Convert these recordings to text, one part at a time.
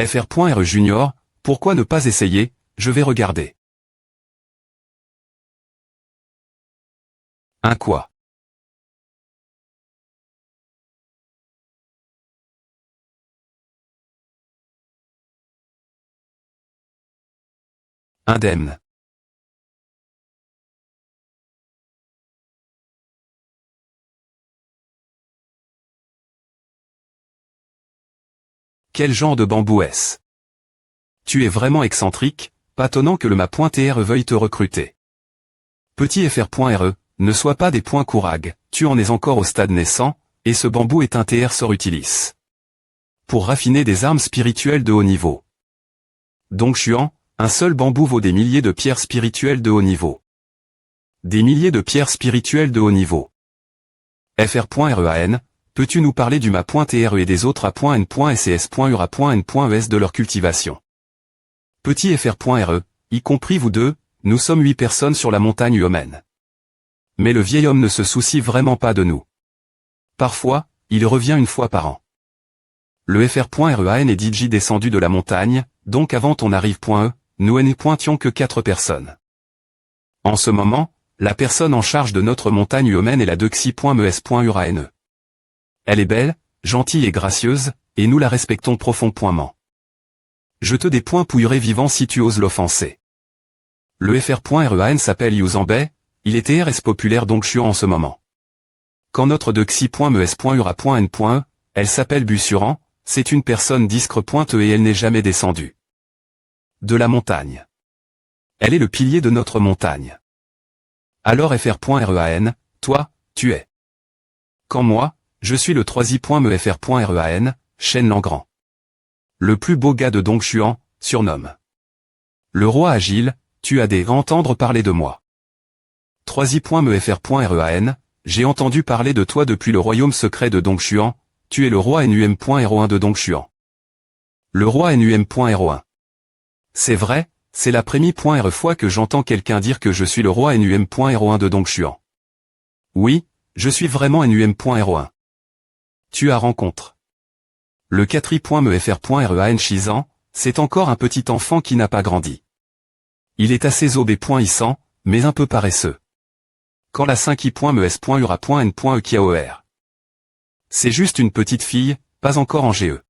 fr.re junior, pourquoi ne pas essayer, je vais regarder. Un quoi? Indemne. Quel genre de bambou est-ce? Tu es vraiment excentrique, patonnant que le ma.tr veuille te recruter. Petit fr.re, ne sois pas des points courag, tu en es encore au stade naissant, et ce bambou est un TR sort utilis. Pour raffiner des armes spirituelles de haut niveau. Dongchuan, un seul bambou vaut des milliers de pierres spirituelles de haut niveau. Des milliers de pierres spirituelles de haut niveau. fr.rean, peux-tu nous parler du ma.tr et des autres a.n.scs.ura.n.es de leur cultivation? Petit fr.re, y compris vous deux, nous sommes 8 personnes sur la montagne humaine. Mais le vieil homme ne se soucie vraiment pas de nous. Parfois, il revient une fois par an. Le fr.rean est DJ descendu de la montagne, donc avant ton arrive.e, nous ne pointions que 4 personnes. En ce moment, la personne en charge de notre montagne humaine est la dexi.mes.urane. Elle est belle, gentille et gracieuse, et nous la respectons profondément. Je te des points pouillerai vivant si tu oses l'offenser. Le fr.rean s'appelle Yuzambay, il est TRS populaire donc chiant en ce moment. Quand notre dexi.mes.ura.n.e, elle s'appelle Bussuran, c'est une personne discre.e et elle n'est jamais descendue. De la montagne. Elle est le pilier de notre montagne. Alors fr.rean, toi, tu es. Quand moi, je suis le 3i.me.fr.rean, Chêne Langrand. Le plus beau gars de Dongchuan, surnomme. Le roi agile, tu as des entendre parler de moi. 3i.me.fr.rean, j'ai entendu parler de toi depuis le royaume secret de Dongchuan, tu es le roi NUM.01 de Dongchuan. Le roi NUM.01. C'est vrai, c'est la première fois que j'entends quelqu'un dire que je suis le roi NUM.01 de Dongchuan. Oui, je suis vraiment NUM.01. Tu as rencontre. Le 4i.me.fr.rean Chizan, c'est encore un petit enfant qui n'a pas grandi. Il est assez obéissant, mais un peu paresseux. Quand la 5i.mes.ura.n.e kiaor. C'est juste une petite fille, pas encore en GE.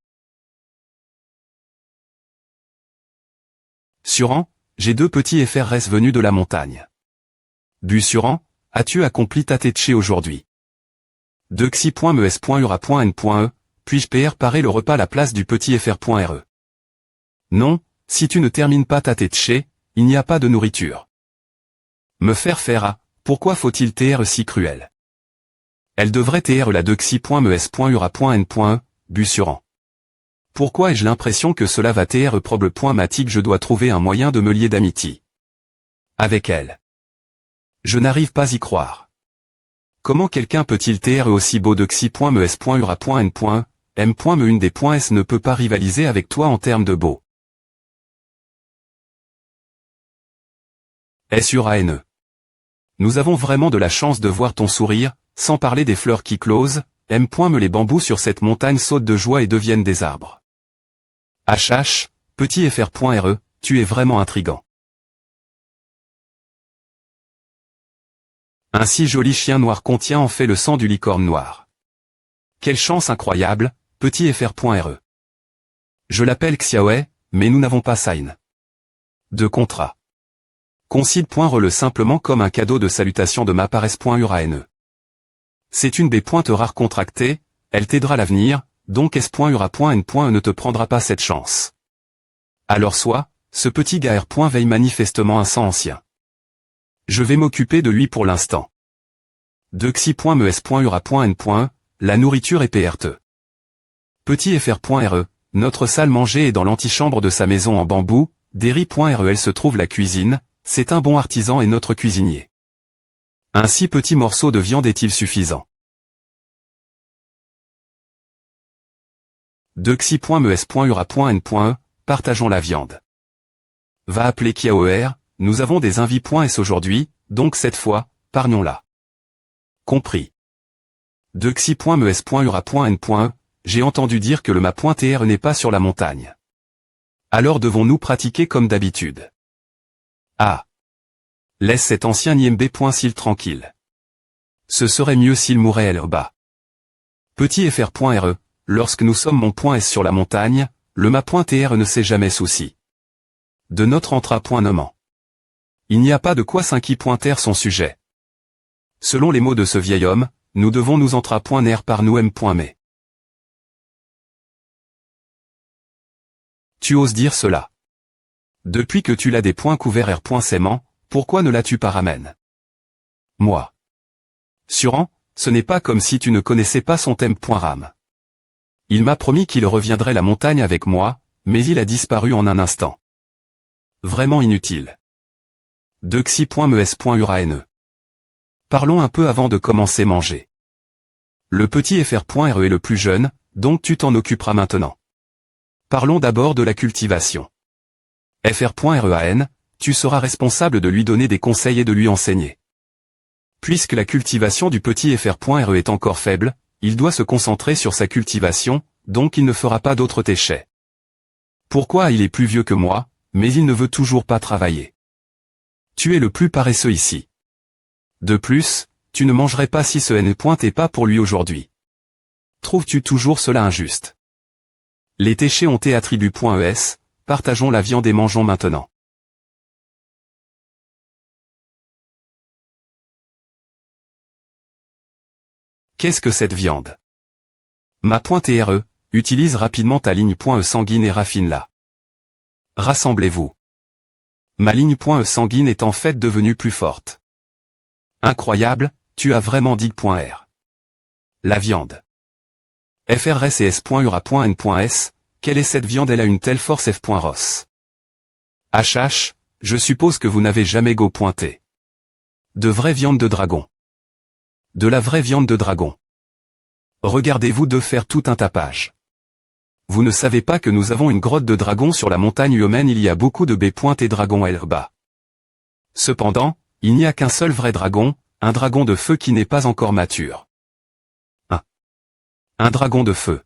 Suran, j'ai 2 petits FRS venus de la montagne. Bussuran, as-tu accompli ta tétché aujourd'hui? Dexi.mes.ura.n.e, puis-je préparer le repas à la place du petit fr.re? Non, si tu ne termines pas ta tétché, il n'y a pas de nourriture. Me faire à, pourquoi faut-il TR si cruel? Elle devrait TR la dexi.mes.ura.n.e, Bussuran. Pourquoi ai-je l'impression que cela va TR problematique? Je dois trouver un moyen de me lier d'amitié avec elle. Je n'arrive pas y croire. Comment quelqu'un peut-il TR aussi beau dexi.mes.ura.n.e, m.me une des .s ne peut pas rivaliser avec toi en termes de beau. S.URANE. Nous avons vraiment de la chance de voir ton sourire, sans parler des fleurs qui closent, m.me les bambous sur cette montagne sautent de joie et deviennent des arbres. HH, petit fr.re, tu es vraiment intrigant. Un si joli chien noir contient en fait le sang du licorne noir. Quelle chance incroyable, petit fr.re. Je l'appelle Xiaoe, mais nous n'avons pas sign de contrat. Concide.re simplement comme un cadeau de salutation de mapares.urane. C'est une des pointes rares contractées, elle t'aidera à l'avenir, donc s.ura.n.e ne te prendra pas cette chance. Alors ce petit gars R. veille manifestement un sang ancien. Je vais m'occuper de lui pour l'instant. Dexi.mes.ura.n.e, la nourriture est PRT. Petit fr.re, notre salle manger est dans l'antichambre de sa maison en bambou, Derry.re elle se trouve la cuisine, c'est un bon artisan et notre cuisinier. Un si petit morceau de viande est-il suffisant? Dexi.mes.ura.n.e, partageons la viande. Va appeler Kiaor, nous avons des invites.s aujourd'hui, donc cette fois, parlons-la. Compris. Dexi.mes.ura.n.e, j'ai entendu dire que le ma.tr n'est pas sur la montagne. Alors devons-nous pratiquer comme d'habitude? Ah. Laisse cet ancien IMB.s'il tranquille. Ce serait mieux s'il mourait bas. Petit fr.re, lorsque nous sommes mon point S sur la montagne, le ma.tr ne s'est jamais souci de notre entra.nommant. Il n'y a pas de quoi s'inquiéter son sujet. Selon les mots de ce vieil homme, nous devons nous entra.ner par nous m.mais. Tu oses dire cela. Depuis que tu l'as des points couverts r.s'aimant, pourquoi ne l'as-tu pas ramène? Moi. Suran, ce n'est pas comme si tu ne connaissais pas son thème.ram. Il m'a promis qu'il reviendrait la montagne avec moi, mais il a disparu en un instant. Vraiment inutile. De xi.mes.urane. Parlons un peu avant de commencer manger. Le petit fr.re est le plus jeune, donc tu t'en occuperas maintenant. Parlons d'abord de la cultivation. Fr.rean, tu seras responsable de lui donner des conseils et de lui enseigner. Puisque la cultivation du petit fr.re est encore faible, il doit se concentrer sur sa cultivation, donc il ne fera pas d'autres déchets. Pourquoi il est plus vieux que moi, mais il ne veut toujours pas travailler. Tu es le plus paresseux ici. De plus, tu ne mangerais pas si ce n.est pas pour lui aujourd'hui. Trouves-tu toujours cela injuste? Les déchets ont été attributs.es, partageons la viande et mangeons maintenant. Qu'est-ce que cette viande? Ma.tre, utilise rapidement ta ligne.e sanguine et raffine-la. Rassemblez-vous. Ma ligne.e sanguine est en fait devenue plus forte. Incroyable, tu as vraiment dit .r. La viande. frcs.ura.n.s, quelle est cette viande? Elle a une telle force f.ros. HH, je suppose que vous n'avez jamais go-pointé. De vraie viande de dragon. De la vraie viande de dragon. Regardez-vous de faire tout un tapage. Vous ne savez pas que nous avons une grotte de dragon sur la montagne humaine, il y a beaucoup de b.et dragons bas. Cependant, il n'y a qu'un seul vrai dragon, un dragon de feu qui n'est pas encore mature. Un dragon de feu.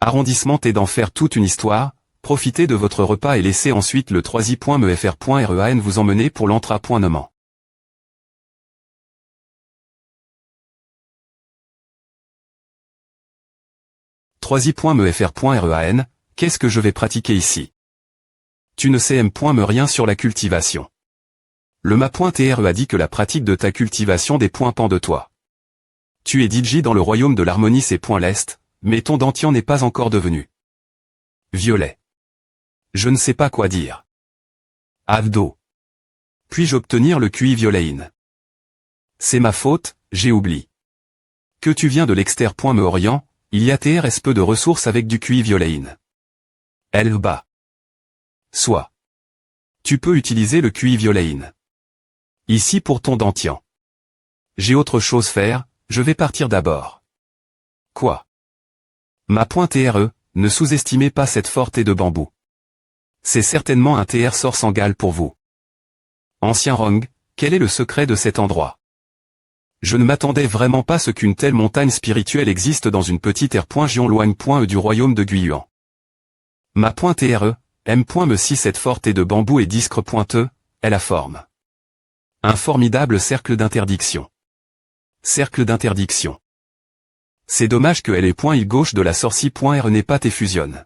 Arrondissement et d'en faire toute une histoire, profitez de votre repas et laissez ensuite le 3i.mefr.rean vous emmener pour l'entra.nommant. .mefr.rean, qu'est-ce que je vais pratiquer ici? Tu ne sais m.me rien sur la cultivation. Le ma.tre a dit que la pratique de ta cultivation dépend de toi. Tu es DJ dans le royaume de l'harmonie c'est .l'est, mais ton dentian n'est pas encore devenu violet. Je ne sais pas quoi dire. Avdo. Puis-je obtenir le QI violéine? C'est ma faute, j'ai oublié. Que tu viens de l'exter.me orient, il y a TRS peu de ressources avec du QI violéine. Elle bas. Soit. Tu peux utiliser le QI violéine. Ici pour ton dentian. J'ai autre chose faire, je vais partir d'abord. Quoi? Ma.tre, ne sous-estimez pas cette forte de bambou. C'est certainement un TR sort sans gale pour vous. Ancien Rong, quel est le secret de cet endroit? Je ne m'attendais vraiment pas à ce qu'une telle montagne spirituelle existe dans une petite r.gion-loigne.e du royaume de Guyuan. Ma.tre, m.me si cette forte de bambou est discre.e, elle a forme. Un formidable cercle d'interdiction. Cercle d'interdiction. C'est dommage que elle est point gauche de la sorcie.r n'est pas fusionne.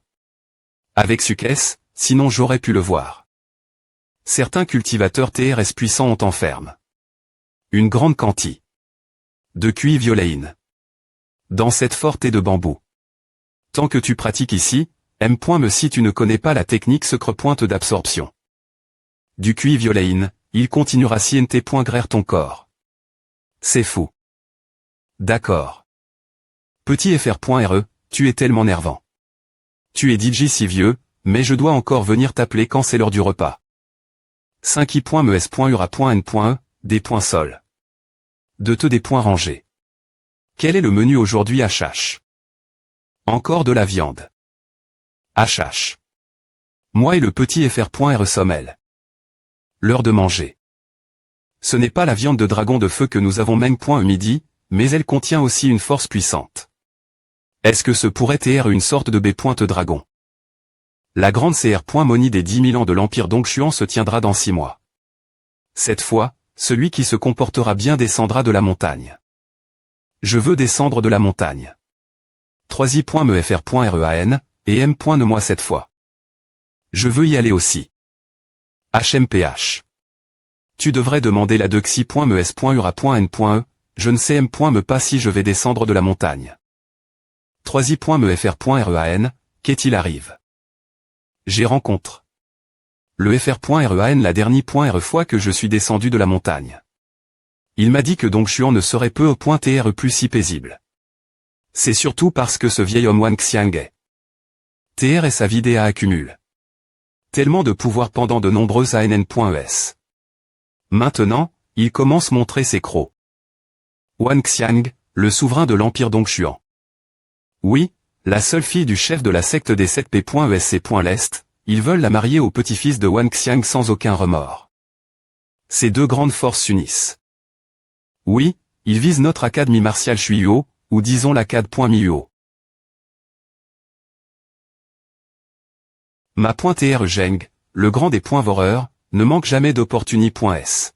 Avec succès, sinon j'aurais pu le voir. Certains cultivateurs TRS puissants ont en ferme une grande quantité de QI violéine dans cette forte de bambou. Tant que tu pratiques ici, m.me si tu ne connais pas la technique secre-pointe d'absorption du QI violéine, il continuera siente.graire ton corps. C'est fou. D'accord. Petit fr.re, tu es tellement nervant. Tu es DJ si vieux, mais je dois encore venir t'appeler quand c'est l'heure du repas. 5i.mes.ura.n.e, des points sol. De te des points rangés. Quel est le menu aujourd'hui HH? Encore de la viande. HH. Moi et le petit fr.re sommel. L'heure de manger. Ce n'est pas la viande de dragon de feu que nous avons même midi, mais elle contient aussi une force puissante. Est-ce que ce pourrait être une sorte de b.dragon? La grande cérémonie des 10 000 ans de l'Empire Dongxuan se tiendra dans 6 mois. Cette fois, celui qui se comportera bien descendra de la montagne. Je veux descendre de la montagne. 3i.mefr.rean, et m.ne moi cette fois. Je veux y aller aussi. HMPH. Tu devrais demander la dexi.mes.ura.n.e, je ne sais m.me pas si je vais descendre de la montagne. 3i.mefr.rean, qu'est-il arrive? J'ai rencontre. Le fr.rean la dernière fois que je suis descendu de la montagne. Il m'a dit que Dongxuan ne serait peu au point tr plus si paisible. C'est surtout parce que ce vieil homme Wang Xiang est. Tr et sa vidéa accumule. Tellement de pouvoir pendant de nombreuses ann.es. Maintenant, il commence à montrer ses crocs. Wang Xiang, le souverain de l'Empire Dongxuan. Oui, la seule fille du chef de la secte des 7p.esc.l'Est, ils veulent la marier au petit-fils de Wang Xiang sans aucun remords. Ces deux grandes forces s'unissent. Oui, ils visent notre académie martiale Shuyo, ou disons l'acad.miuo. Ma .tr Zheng, le grand des points voreurs, ne manque jamais d'opportunité.s.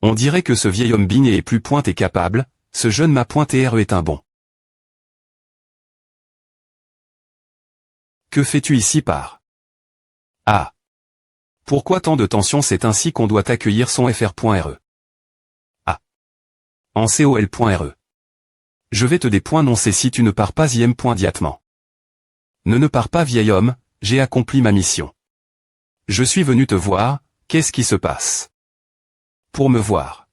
On dirait que ce vieil homme bigné est plus pointe et capable, ce jeune ma .tr est un bon. Que fais-tu ici par? Ah. Pourquoi tant de tension? C'est ainsi qu'on doit accueillir son fr.re. Ah. En col.re. Je vais te dénoncer si tu ne pars pas im.diatement. Ne pars pas vieil homme, j'ai accompli ma mission. Je suis venu te voir, qu'est-ce qui se passe? Pour me voir.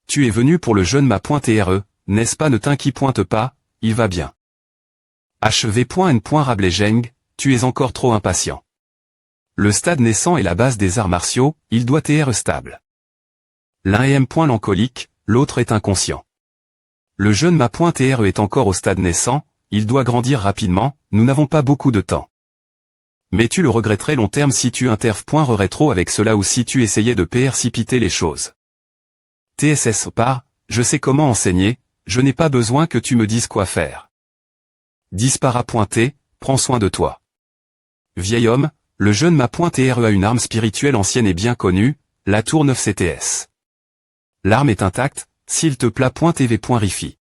Tu es venu pour le jeune ma.tre, n'est-ce pas? Ne t'inquiète pas, il va bien. HV.n. Rabelais Zheng, tu es encore trop impatient. Le stade naissant est la base des arts martiaux, il doit être stable. L'un est m.lancolique, l'autre est inconscient. Le jeune ma.tre est encore au stade naissant, il doit grandir rapidement, nous n'avons pas beaucoup de temps. Mais tu le regretterais long terme si tu interf.rerais trop avec cela ou si tu essayais de précipiter les choses. TSS par, je sais comment enseigner, je n'ai pas besoin que tu me dises quoi faire. Dispara.t, prends soin de toi. Vieil homme, le jeune ma.tre a une arme spirituelle ancienne et bien connue, la tour 9 CTS. L'arme est intacte, s'il te plaît.tv.rifi.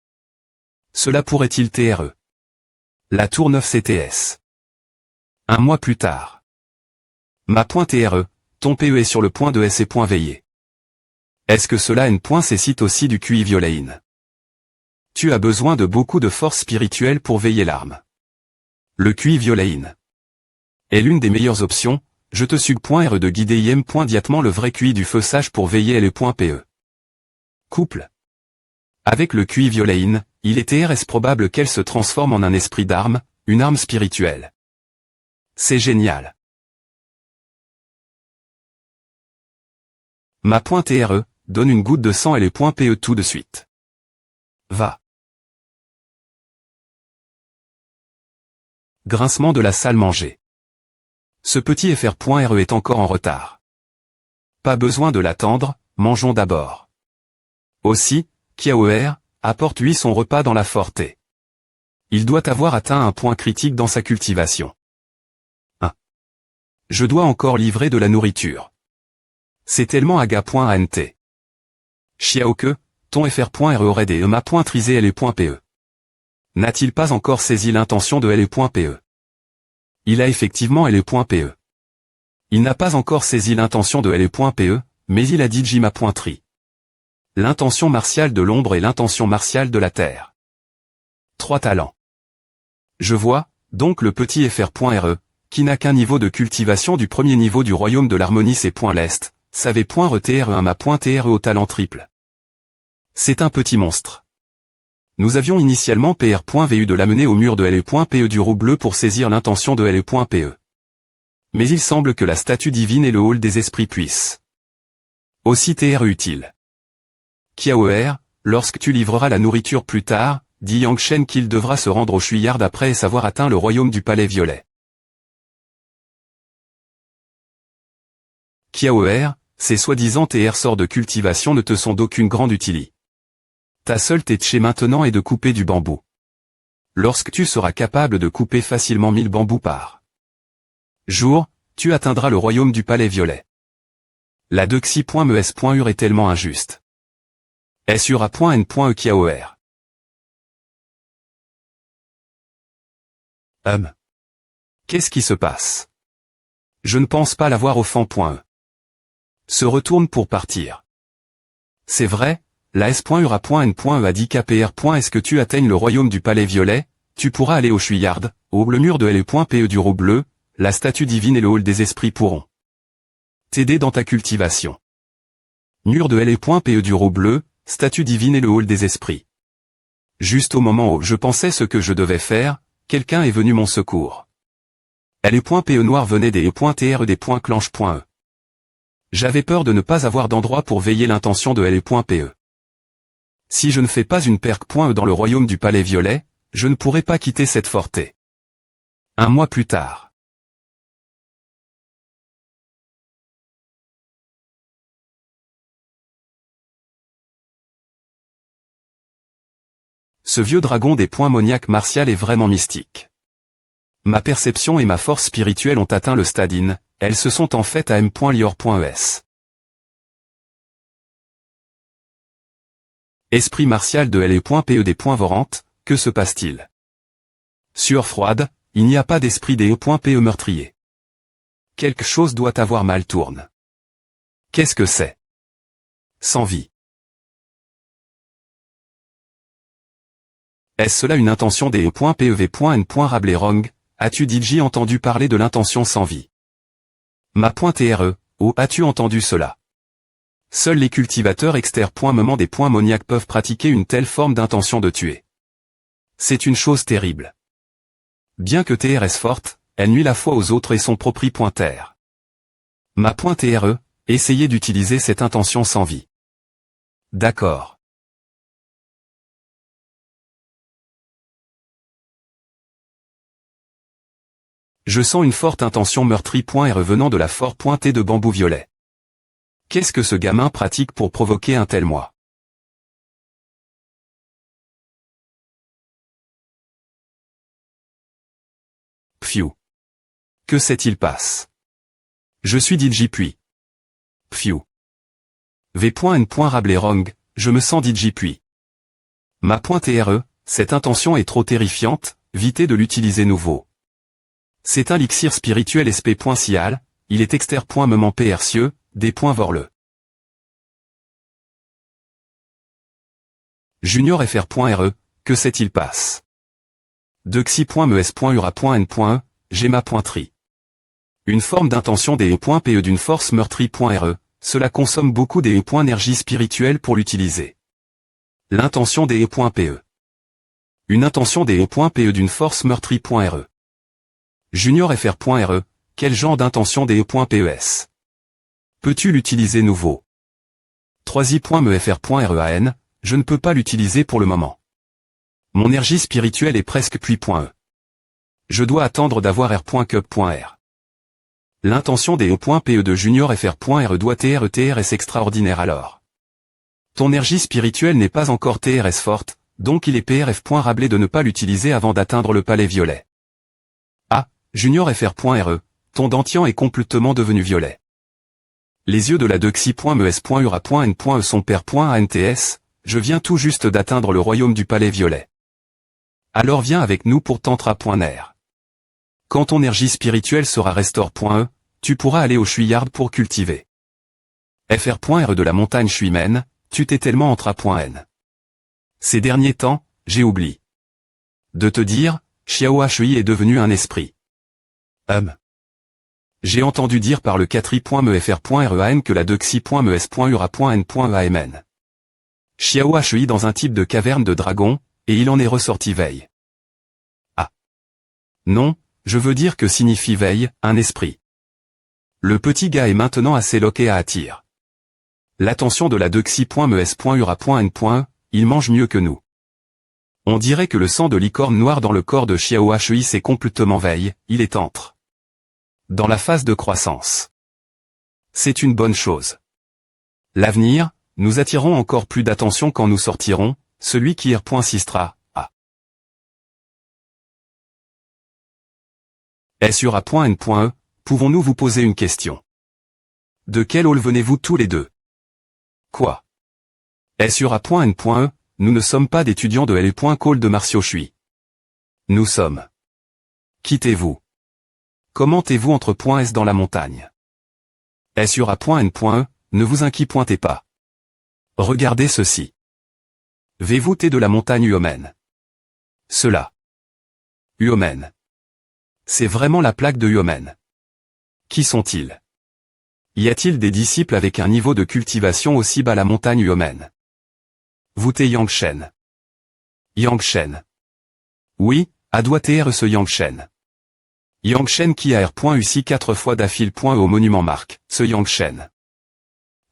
Cela pourrait-il TRE. La tour 9 CTS. Un mois plus tard. Ma.TRE, ton PE est sur le point de S.veiller. Est-ce que cela N.C-cite aussi du QI violéine? Tu as besoin de beaucoup de force spirituelle pour veiller l'arme. Le QI violéine est l'une des meilleures options, je te suggère de guider im.diatement le vrai QI du feu sage pour veiller le.PE. Couple. Avec le QI violéine, il est TRS probable qu'elle se transforme en un esprit d'arme, une arme spirituelle. C'est génial. Ma.TRE, donne une goutte de sang et le.PE tout de suite. Va. Grincement de la salle manger. Ce petit fr.re est encore en retard. Pas besoin de l'attendre, mangeons d'abord. Aussi, Kiaoer, apporte-lui son repas dans la forte. Il doit avoir atteint un point critique dans sa cultivation. 1. Je dois encore livrer de la nourriture. C'est tellement aga.ant. Xiaoke, ton fr.re aurait des ma.trisé le.pe. N'a-t-il pas encore saisi l'intention de le.pe? Il a effectivement le.pe. Il n'a pas encore saisi l'intention de le.pe, mais il a dit jima.tri. L'intention martiale de l'ombre et l'intention martiale de la terre. 3 talents. Je vois, donc le petit fr.re, qui n'a qu'un niveau de cultivation du premier niveau du royaume de l'harmonie C.l'Est, savait .retr un ma.tre au talent triple. C'est un petit monstre. Nous avions initialement pr.vu de l'amener au mur de le.pe du roux bleu pour saisir l'intention de le.pe. Mais il semble que la statue divine et le hall des esprits puissent. Aussi tr utile. Kiaoer, lorsque tu livreras la nourriture plus tard, dit Yangshen qu'il devra se rendre au Chuyard après avoir atteint le royaume du palais violet. Kiaoer, ces soi-disant tr sorts de cultivation ne te sont d'aucune grande utilité. Ta seule tâche maintenant est de couper du bambou. Lorsque tu seras capable de couper facilement 1000 bambous par Jour, tu atteindras le royaume du palais violet. La dexi.mes.ur est tellement injuste. Sura.n.ekiaor. Qu'est-ce qui se passe? Je ne pense pas l'avoir au fond.e. Se retourne pour partir. C'est vrai, la S.ura.n.e a dit qu'APR. Est-ce que tu atteignes le royaume du palais violet, tu pourras aller au Chuyard, le mur de LE.PE du Roux bleu, la statue divine et le hall des esprits pourront t'aider dans ta cultivation. Mur de LE.PE du Roux bleu, statue divine et le hall des esprits. Juste au moment où je pensais ce que je devais faire, quelqu'un est venu mon secours. LE.PE noir venait des E.TR des .clanche.e. J'avais peur de ne pas avoir d'endroit pour veiller l'intention de LE.PE. Si je ne fais pas une perque.e dans le royaume du palais violet, je ne pourrai pas quitter cette forté. Un mois plus tard. Ce vieux dragon des points moniaques martial est vraiment mystique. Ma perception et ma force spirituelle ont atteint le stade in, elles se sont en fait à m.lior.es. Esprit martial de LE.PE des points vorantes, que se passe-t-il? Sueur froide, il n'y a pas d'esprit des E.PE meurtrier. Quelque chose doit avoir mal tourne. Qu'est-ce que c'est? Sans vie. Est-ce cela une intention des E.PEV.N. Rablerong, as-tu DJ entendu parler de l'intention sans vie? Ma.TRE, as-tu entendu cela? Seuls les cultivateurs exter.moment des points moniaques peuvent pratiquer une telle forme d'intention de tuer. C'est une chose terrible. Bien que TRS forte, elle nuit la foi aux autres et son propre.TR. Ma.TRE, essayez d'utiliser cette intention sans vie. D'accord. Je sens une forte intention meurtrie.R venant de la fort.T de bambou violet. Qu'est-ce que ce gamin pratique pour provoquer un tel moi? Pfiou. Que s'est-il passe? Je suis DJ puis. Pfiou. V.N. Rablerong, je me sens DJ puis. Ma.TRE, cette intention est trop terrifiante, évitez de l'utiliser nouveau. C'est un elixir spirituel SP.Cial, il est exter.moment percieux, des points vorleux. Junior FR.RE, que s'est-il passe? Dexi.mes.ura.n.e, Gemma.tri. Une forme d'intention des E.PE d'une force meurtrie.RE, cela consomme beaucoup des E.énergie spirituelle pour l'utiliser. L'intention des E.PE. Une intention des E.PE d'une force meurtrie.RE. Junior FR.RE, quel genre d'intention des E.PES? Peux-tu l'utiliser nouveau? 3i.mefr.REAN, je ne peux pas l'utiliser pour le moment. Mon énergie spirituelle est presque puis.e. Je dois attendre d'avoir R.cup.r. L'intention des E.PE de Junior FR.RE doit TRS extraordinaire alors. Ton énergie spirituelle n'est pas encore TRS forte, donc il est PRF.rablé de ne pas l'utiliser avant d'atteindre le palais violet. Junior FR.RE, ton dentian est complètement devenu violet. Les yeux de la dexi.mes.ura.n.e sont père.ants, je viens tout juste d'atteindre le royaume du palais violet. Alors viens avec nous pour tantra.ner. Quand ton énergie spirituelle sera restore.e, tu pourras aller au Chuyard pour cultiver. FR.RE de la montagne Shuimen, tu t'es tellement entra.n. Ces derniers temps, j'ai oublié de te dire, Xiao Hui est devenu un esprit. J'ai entendu dire par le 4i.mefr.rean que la dexi.mes.ura.n.amn. Xiao Hui dans un type de caverne de dragon, et il en est ressorti veille. Ah. Non, je veux dire que signifie veille, un esprit. Le petit gars est maintenant assez loqué à attire. L'attention de la dexi.mes.ura.n.e, il mange mieux que nous. On dirait que le sang de licorne noire dans le corps de Xiao Hui s'est complètement veille, il est entre dans la phase de croissance. C'est une bonne chose. L'avenir, nous attirons encore plus d'attention quand nous sortirons, celui qui R.sistra, à Sura.n.e, Pouvons-nous vous poser une question? De quel hall venez-vous tous les deux? Quoi? S.A.N.E, nous ne sommes pas d'étudiants de L.Call de Martio Chui. Nous sommes. Quittez-vous. Commentez-vous entre .S dans la montagne. S.A.N.E, ne vous inquiétez pas. Regardez ceci. V-vous T de la montagne Uomen. Cela. Uomen. C'est vraiment la plaque de Uomen. Qui sont-ils? Y a-t-il des disciples avec un niveau de cultivation aussi bas la montagne Uomen? Vous-T Yangshen. Yangshen. Oui, à doit-être ce Yangshen. Yangshen qui a R.U.C 4 fois d'affile. Au monument marque, ce Yangshen.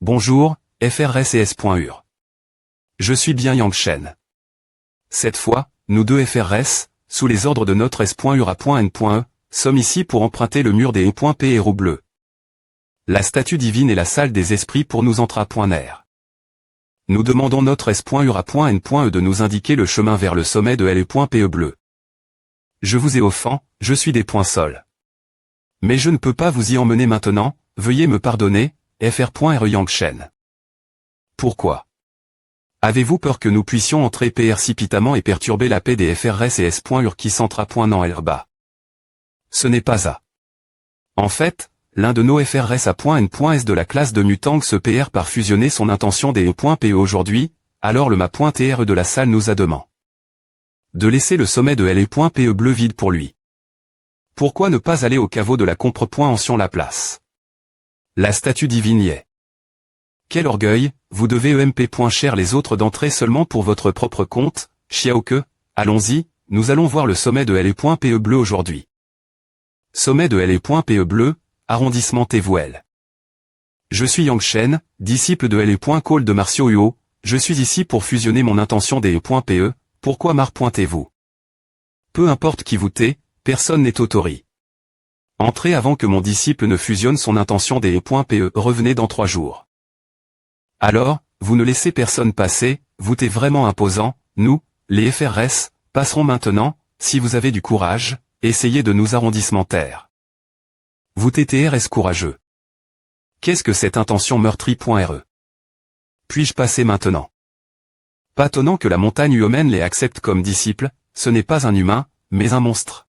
Bonjour, FRS et S.UR. Je suis bien Yangshen. Cette fois, nous deux FRS, sous les ordres de notre S.UR.N.E, sommes ici pour emprunter le mur des E.P héros bleus. La statue divine et la salle des esprits pour nous entrer. Nous demandons notre S.UR.N.E de nous indiquer le chemin vers le sommet de L.P bleu. Je vous ai offend, je suis des points sols. Mais je ne peux pas vous y emmener maintenant, veuillez me pardonner, Fr.R Yangshen. Pourquoi? Avez-vous peur que nous puissions entrer précipitamment et perturber la paix des FRS et S.UR qui s'entra.nan L-bas? Ce n'est pas ça. En fait, l'un de nos FRS A.N.S de la classe de Mutang se PR par fusionner son intention des E.PE aujourd'hui, alors le ma.TRE de la salle nous a demandé de laisser le sommet de L.PE bleu vide pour lui. Pourquoi ne pas aller au caveau de la compre.Ancien la place? La statue divine y est. Quel orgueil, vous devez EMP.cher les autres d'entrer seulement pour votre propre compte, Xiaoke, allons-y, nous allons voir le sommet de L.PE bleu aujourd'hui. Sommet de L.PE bleu, arrondissement Tévouel. Je suis Yangshen, disciple de L.Call de Martio Huo, je suis ici pour fusionner mon intention des E.PE, pourquoi m'arpointez-vous? Peu importe qui vous tait, personne n'est autori. Entrez avant que mon disciple ne fusionne son intention des E.PE, revenez dans 3 jours. Alors, vous ne laissez personne passer, vous êtes vraiment imposant, nous, les FRS, passerons maintenant, si vous avez du courage, essayez de nous arrondissementaire. Vous TTRS courageux. Qu'est-ce que cette intention meurtrie.re? Puis-je passer maintenant? Pas étonnant que la montagne Uomen les accepte comme disciples, ce n'est pas un humain, mais un monstre.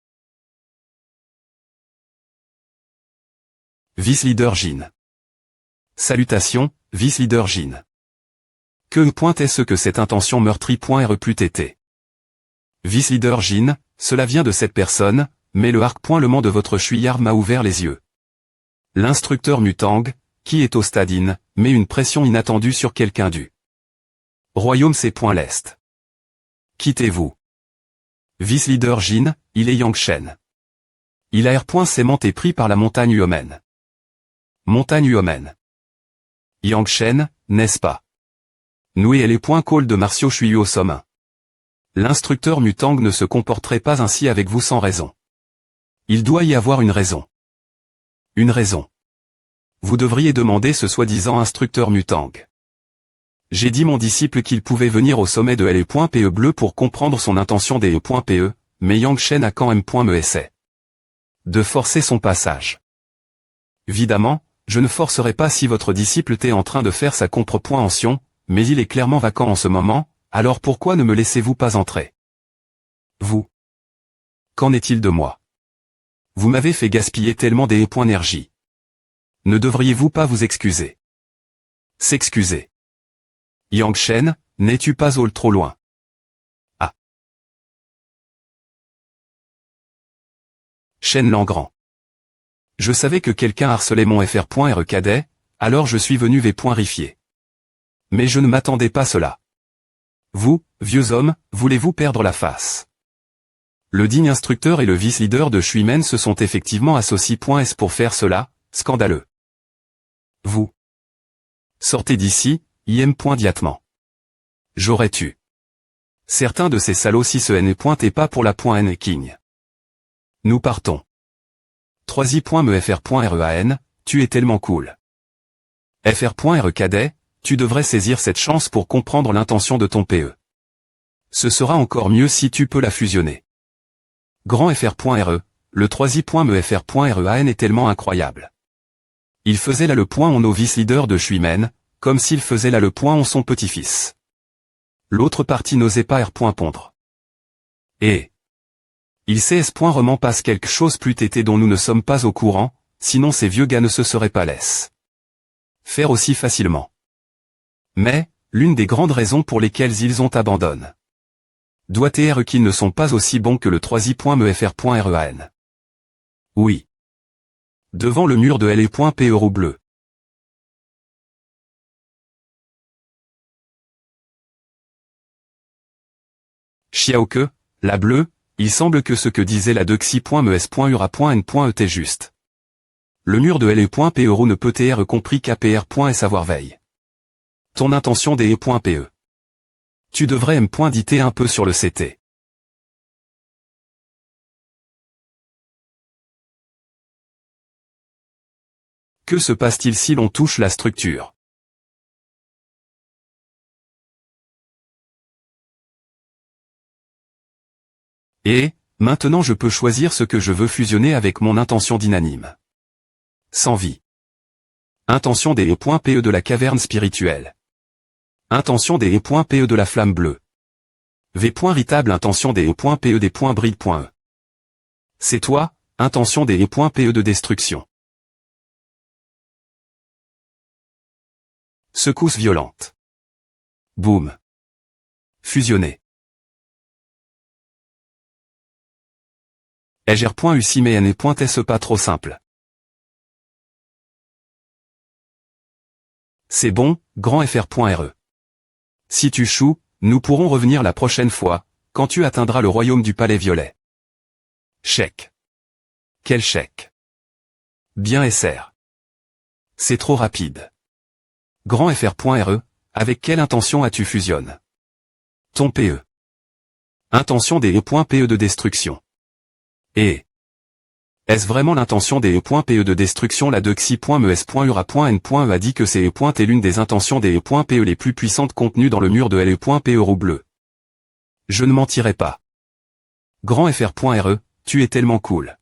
Vice-leader Jin. Salutations, vice-leader Jin. Que est-ce que cette intention meurtrie.re plût été? Vice-leader Jin, cela vient de cette personne, mais le arc-le-ment de votre chouillard m'a ouvert les yeux. L'instructeur Mutang, qui est au stade met une pression inattendue sur quelqu'un du royaume C.l'Est. Quittez-vous. Vice-leader Jin, il est Yangshen. Il a R.sémenté pris par la montagne Uomen. Montagne Uomen. Yangshen, n'est-ce pas? Nous et L.Call de Martio Chui au somme. L'instructeur Mutang ne se comporterait pas ainsi avec vous sans raison. Il doit y avoir une raison. Une raison. Vous devriez demander ce soi-disant instructeur Mutang. J'ai dit mon disciple qu'il pouvait venir au sommet de L.PE bleu pour comprendre son intention des E.PE, mais Yangshen a quand même me essaie de forcer son passage. Évidemment, je ne forcerai pas si votre disciple était en train de faire sa compre.Ancien, mais il est clairement vacant en ce moment, alors pourquoi ne me laissez-vous pas entrer? Vous. Qu'en est-il de moi? Vous m'avez fait gaspiller tellement d'énergie. Ne devriez-vous pas vous excuser? S'excuser. Yangshen, n'es-tu pas all trop loin? Ah. Shen Langrand. Je savais que quelqu'un harcelait mon FR.R cadet, alors je suis venu V.rifier. Mais je ne m'attendais pas à cela. Vous, vieux homme, voulez-vous perdre la face? Le digne instructeur et le vice-leader de Shuimen se sont effectivement associés.S pour faire cela, scandaleux. Vous. Sortez d'ici, IM.diatement. J'aurais tu. Certains de ces salauds-ci se n.et pas pour la .n king. Nous partons. 3i.me fr.rean, tu es tellement cool. fr.re cadet, tu devrais saisir cette chance pour comprendre l'intention de ton PE. Ce sera encore mieux si tu peux la fusionner. Grand fr.re, le 3i.mefr.rean est tellement incroyable. Il faisait là le point en novice leader de Schuimen, comme s'il faisait là le point en son petit-fils. L'autre partie n'osait pas pondre. Et il sait reman passe quelque chose plus tété dont nous ne sommes pas au courant, sinon ces vieux gars ne se seraient pas laissés faire aussi facilement. Mais, l'une des grandes raisons pour lesquelles ils ont abandonné doit être qu'ils ne sont pas aussi bons que le 3i.mefr.rean. Oui. Devant le mur de LE.P euro bleu. Chiaoke, la bleue, il semble que ce que disait la dexi.mes.ura.n.et était juste. Le mur de LE.P euro ne peut être compris qu'APR. Savoir veille. Ton intention des E.PE. Tu devrais diter un peu sur le CT. Que se passe-t-il si l'on touche la structure? Et, maintenant je peux choisir ce que je veux fusionner avec mon intention d'inanime. Sans vie. Intention des E.PE de la caverne spirituelle. Intention des E.PE de la flamme bleue. V.Ritable intention des E.PE des .bride.e. C'est toi, intention des E.PE de destruction. Secousse violente. Boum. Fusionner. Eger.ucimene.est-ce pas trop simple? C'est bon, grand fr.re. Si tu choues, nous pourrons revenir la prochaine fois, quand tu atteindras le royaume du palais violet. Chèque. Quel chèque? Bien SR. C'est trop rapide. Grand fr.re, avec quelle intention as-tu fusionné ton PE? Intention des E.PE de destruction. Et est-ce vraiment l'intention des E.PE de destruction? La dexi.mes.ura.n.e a dit que ces E. est l'une des intentions des E.PE les plus puissantes contenues dans le mur de LE.P euro bleu. Je ne mentirai pas. Grand fr.re, tu es tellement cool.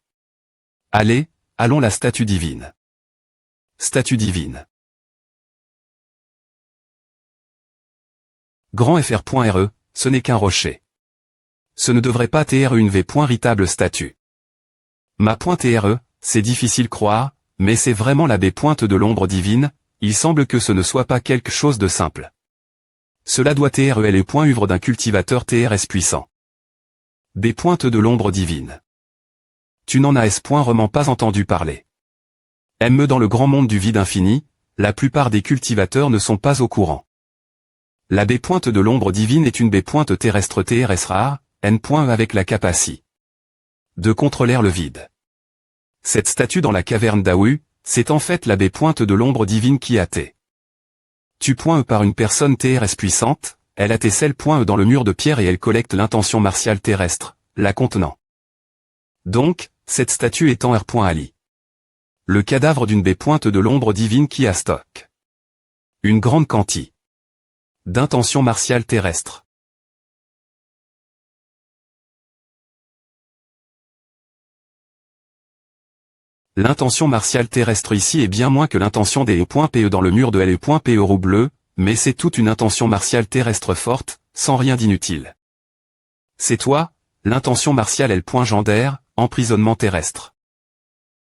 Allez, allons la statue divine. Statue divine. Grand fr.re, ce n'est qu'un rocher. Ce ne devrait pas être une V.Ritable statue. Ma .re, c'est difficile croire, mais c'est vraiment la B. de l'ombre divine, il semble que ce ne soit pas quelque chose de simple. Cela doit être le d'un cultivateur TRS puissant. B. de l'ombre divine. Tu n'en as reman pas entendu parler. Dans le grand monde du vide infini, la plupart des cultivateurs ne sont pas au courant. La B. de l'ombre divine est une B. terrestre TRS rare, N. avec la capacité de contrôler le vide. Cette statue dans la caverne d'Awu, c'est en fait la B. de l'ombre divine qui a été. Tu par une personne TRS puissante, elle a celle dans le mur de pierre et elle collecte l'intention martiale terrestre, la contenant. Donc, cette statue étant R.Ali. Le cadavre d'une B. de l'ombre divine qui a stock. Une grande quantité d'intention martiale terrestre. L'intention martiale terrestre ici est bien moins que l'intention des E.PE dans le mur de LE.P euro bleu, mais c'est toute une intention martiale terrestre forte, sans rien d'inutile. C'est toi, l'intention martiale L.Gender, emprisonnement terrestre.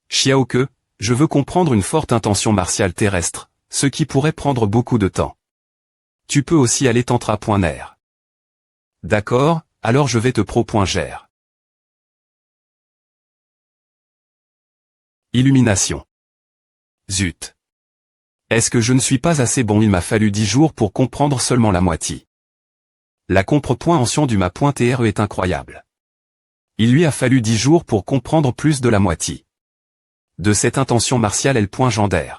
Chiaoke, je veux comprendre une forte intention martiale terrestre, ce qui pourrait prendre beaucoup de temps. Tu peux aussi aller tantra.ner. D'accord, alors je vais te pro.ger. Illumination. Zut. Est-ce que je ne suis pas assez bon? Il m'a fallu 10 jours pour comprendre seulement la moitié. La compréhension du ma.re est incroyable. Il lui a fallu 10 jours pour comprendre plus de la moitié. De cette intention martiale L.Gender.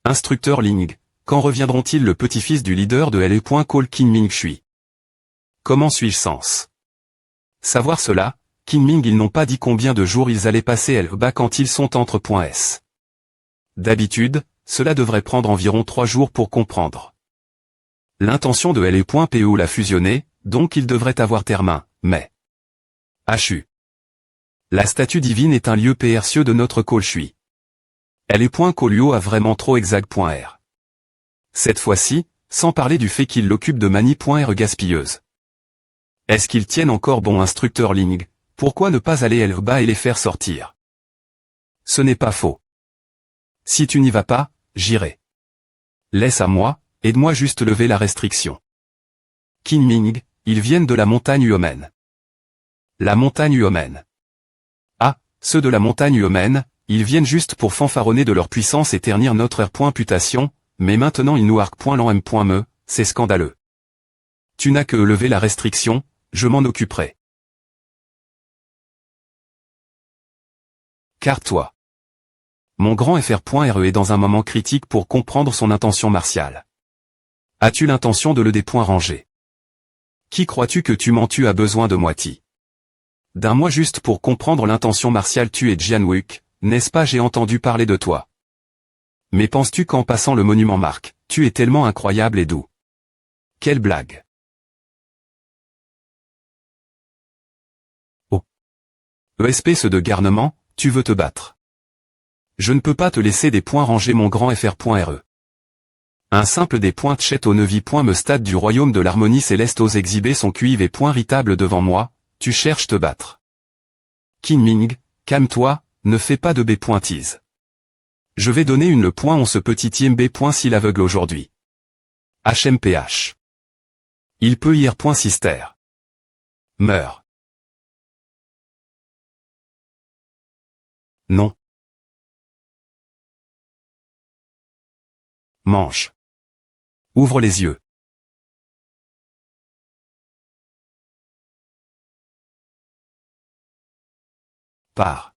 Instructeur Ling, quand reviendront-ils le petit-fils du leader de LE.Call Qin Ming Shui? Comment suis-je sens savoir cela? Qin Ming ils n'ont pas dit combien de jours ils allaient passer LE quand ils sont entre .s. D'habitude, cela devrait prendre environ 3 jours pour comprendre. L'intention de LE.P ou la fusionner, donc il devrait avoir termin, mais. HU. La statue divine est un lieu précieux de notre Colchui. Elle est point Colio a vraiment trop exact.r. Cette fois-ci, sans parler du fait qu'il l'occupe de manie.r gaspilleuse. Est-ce qu'ils tiennent encore bon instructeur Ling? Pourquoi ne pas aller bas et les faire sortir? Ce n'est pas faux. Si tu n'y vas pas, j'irai. Laisse à moi, aide-moi juste lever la restriction. Kinming, ils viennent de la montagne Uomen. La montagne Uomen. Ah, ceux de la montagne Uomen, ils viennent juste pour fanfaronner de leur puissance et ternir notre R.putation, mais maintenant ils nous arquent.l'en.me, c'est scandaleux. Tu n'as que lever la restriction, je m'en occuperai. Carte-toi. Mon grand FR.RE est dans un moment critique pour comprendre son intention martiale. As-tu l'intention de le ranger? Qui crois-tu que tu as besoin de moitié? D'un mois juste pour comprendre l'intention martiale tu es Jianwuk, n'est-ce pas j'ai entendu parler de toi. Mais penses-tu qu'en passant le monument Marc, tu es tellement incroyable et doux? Quelle blague. Oh. Espèce de garnement, tu veux te battre. Je ne peux pas te laisser des points ranger mon grand FR.RE. Un simple des points chet au nevi me stade du royaume de l'harmonie céleste ose exhiber son cuivre et point ritable devant moi, tu cherches te battre. Kinming, calme-toi, ne fais pas de B.tease. Je vais donner une le point on ce petit IMB. S'il aveugle aujourd'hui. HMPH. Il peut ir point sister. Meurs. Non. Mange. Ouvre les yeux. Pars.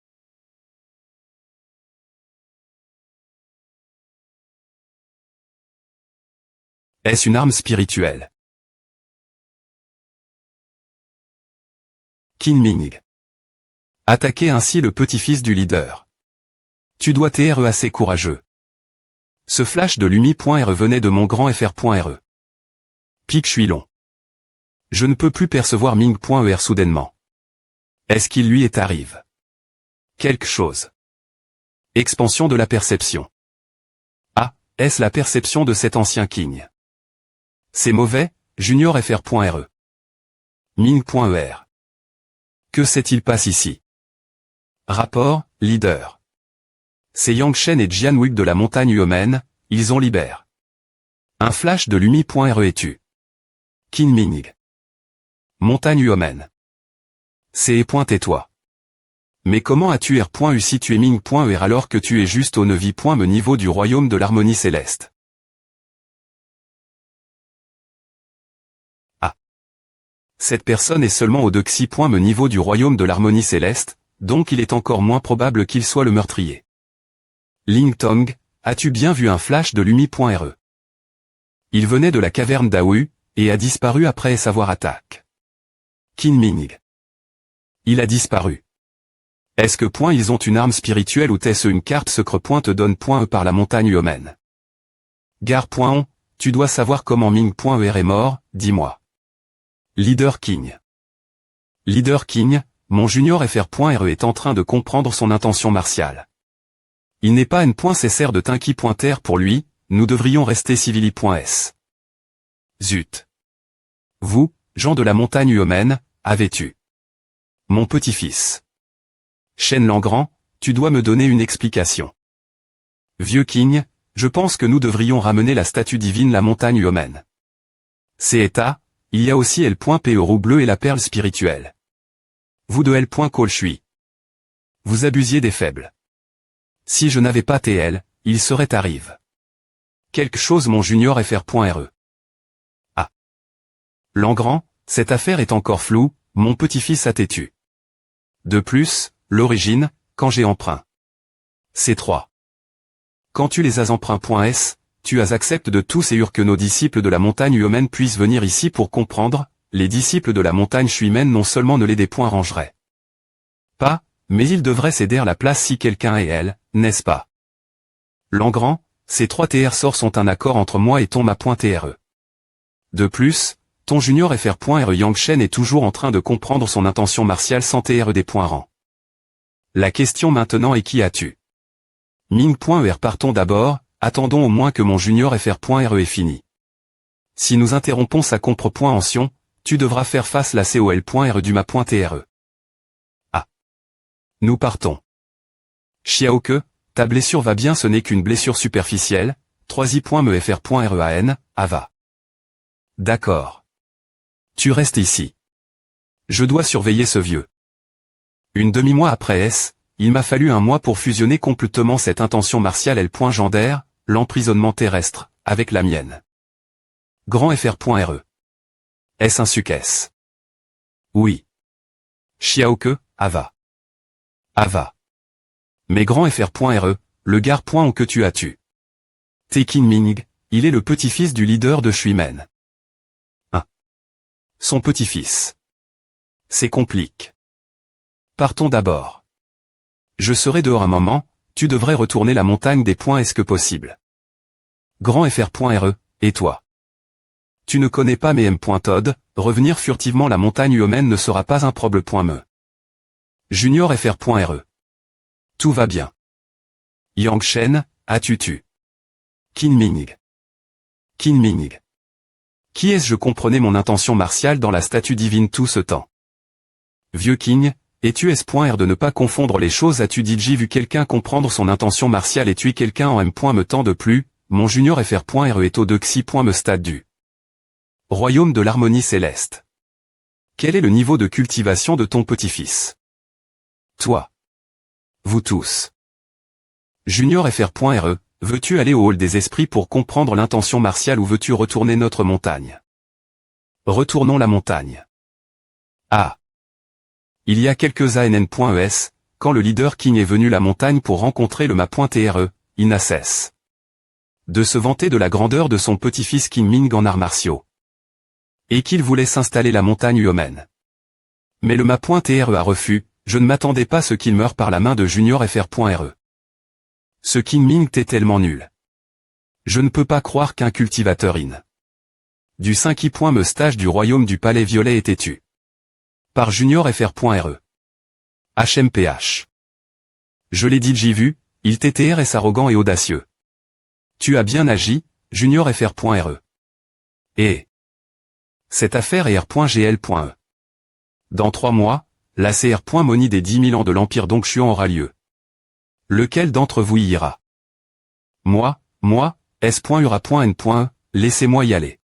Est-ce une arme spirituelle? Kinming. Attaquer ainsi le petit-fils du leader. Tu dois être assez courageux. Ce flash de Lumi.R venait de mon grand FR.RE. Pique je suis long. Je ne peux plus percevoir Ming.ER soudainement. Est-ce qu'il lui est arrive? Quelque chose. Expansion de la perception. Ah, est-ce la perception de cet ancien King? C'est mauvais, Junior FR.RE. Ming.ER. Que s'est-il passé ici? Rapport, leader. C'est Yang Shen et Jianwuk de la montagne Uomen, ils ont libéré. Un flash de Lumi.RE et tu. Kinming. Montagne Uomen. C'est tais-toi. Mais comment as-tu R.U si tu es Ming.ER alors que tu es juste au nevi.me niveau du royaume de l'harmonie céleste? Ah. Cette personne est seulement au dexi.me niveau du royaume de l'harmonie céleste, donc il est encore moins probable qu'il soit le meurtrier. Ling Tong, as-tu bien vu un flash de Lumi.RE? Il venait de la caverne d'Awu, et a disparu après savoir attaque. Kinming. Il a disparu. Est-ce que ils ont une arme spirituelle ou est-ce une carte secret te donne .E par la montagne Uomen? Gare.on, tu dois savoir comment Ming.ER est mort, dis-moi. Leader King. Leader King, mon junior FR.RE est en train de comprendre son intention martiale. Il n'est pas N.Cessaire de Tinky.R pour lui, nous devrions rester civili.s. Zut. Vous, gens de la montagne Uomen, avez-tu? Mon petit-fils. Shen Langrand, tu dois me donner une explication. Vieux King, je pense que nous devrions ramener la statue divine la montagne Uomen. C'est état, il y a aussi L.P roux bleu et la perle spirituelle. Vous de L.Colchui. Vous abusiez des faibles. Si je n'avais pas TL, il serait arrive. Quelque chose mon junior FR.RE. Ah. Langrand, cette affaire est encore floue, mon petit-fils a têtu. De plus, l'origine, quand j'ai emprunt. C'est 3. Quand tu les as emprunts.s, tu as accepté de tous et que nos disciples de la montagne Uomen puissent venir ici pour comprendre, les disciples de la montagne Shuimen non seulement ne les des points rangeraient pas, mais ils devraient céder la place si quelqu'un et elle, n'est-ce pas? Langrand, ces 3 TR sorts sont un accord entre moi et ton ma.TRE. De plus, ton junior FR.RE Yang Shen est toujours en train de comprendre son intention martiale sans TRE des points rangs. La question maintenant est qui as-tu? Ming.er partons d'abord, attendons au moins que mon junior fr.re est fini. Si nous interrompons sa compre.ension, tu devras faire face la col.re du ma.tre. Ah. Nous partons. Xiaoke, ta blessure va bien, ce n'est qu'une blessure superficielle, 3i.mefr.rean, Ava. D'accord. Tu restes ici. Je dois surveiller ce vieux. Une demi-mois après il m'a fallu un mois pour fusionner complètement cette intention martiale L.Gender, l'emprisonnement terrestre, avec la mienne. Grand fr.re. Est-ce un succès? Oui. Xiaoke, Ava. Ava. Mais grand fr.re, le gare.on que tu as tu. Tekin Ming, il est le petit-fils du leader de Shuimen. Son petit-fils. C'est compliqué. Partons d'abord. Je serai dehors un moment, tu devrais retourner la montagne des points est-ce que possible. Grand fr.re, et toi? Tu ne connais pas mes m.tod, revenir furtivement la montagne humaine ne sera pas un problème. Junior fr.re. Tout va bien. Yang Shen, as-tu tu? Kinming. Kinming. Qui est-ce? Je comprenais mon intention martiale dans la statue divine tout ce temps. Vieux King, es-tu s.r de ne pas confondre les choses? As-tu déjà vu quelqu'un comprendre son intention martiale et tuer quelqu'un en m. Me temps de plus, mon junior fr.re est au de xi. Me stade du royaume de l'harmonie céleste. Quel est le niveau de cultivation de ton petit-fils? Toi. Vous tous. Junior fr.re, veux-tu aller au hall des esprits pour comprendre l'intention martiale ou veux-tu retourner notre montagne? Retournons la montagne. Ah. Il y a quelques ann.es, quand le leader King est venu la montagne pour rencontrer le ma.tre, il n'a cesse de se vanter de la grandeur de son petit-fils King Ming en arts martiaux. Et qu'il voulait s'installer la montagne humaine. Mais le ma.tre a refusé, je ne m'attendais pas à ce qu'il meure par la main de Junior fr.re. Ce King Ming t'est tellement nul. Je ne peux pas croire qu'un cultivateur du 5i. Me stage du royaume du palais violet était tu. Par Junior fr.re. HMPH. Je l'ai dit j'ai vu, il t'est arrogant et audacieux. Tu as bien agi, Junior fr.re. Et cette affaire est r.gl.e. Dans 3 mois, la cr.monie des 10 000 ans de l'Empire Dongxuan aura lieu. Lequel d'entre vous y ira? Moi, s.ura.n.e, laissez-moi y aller.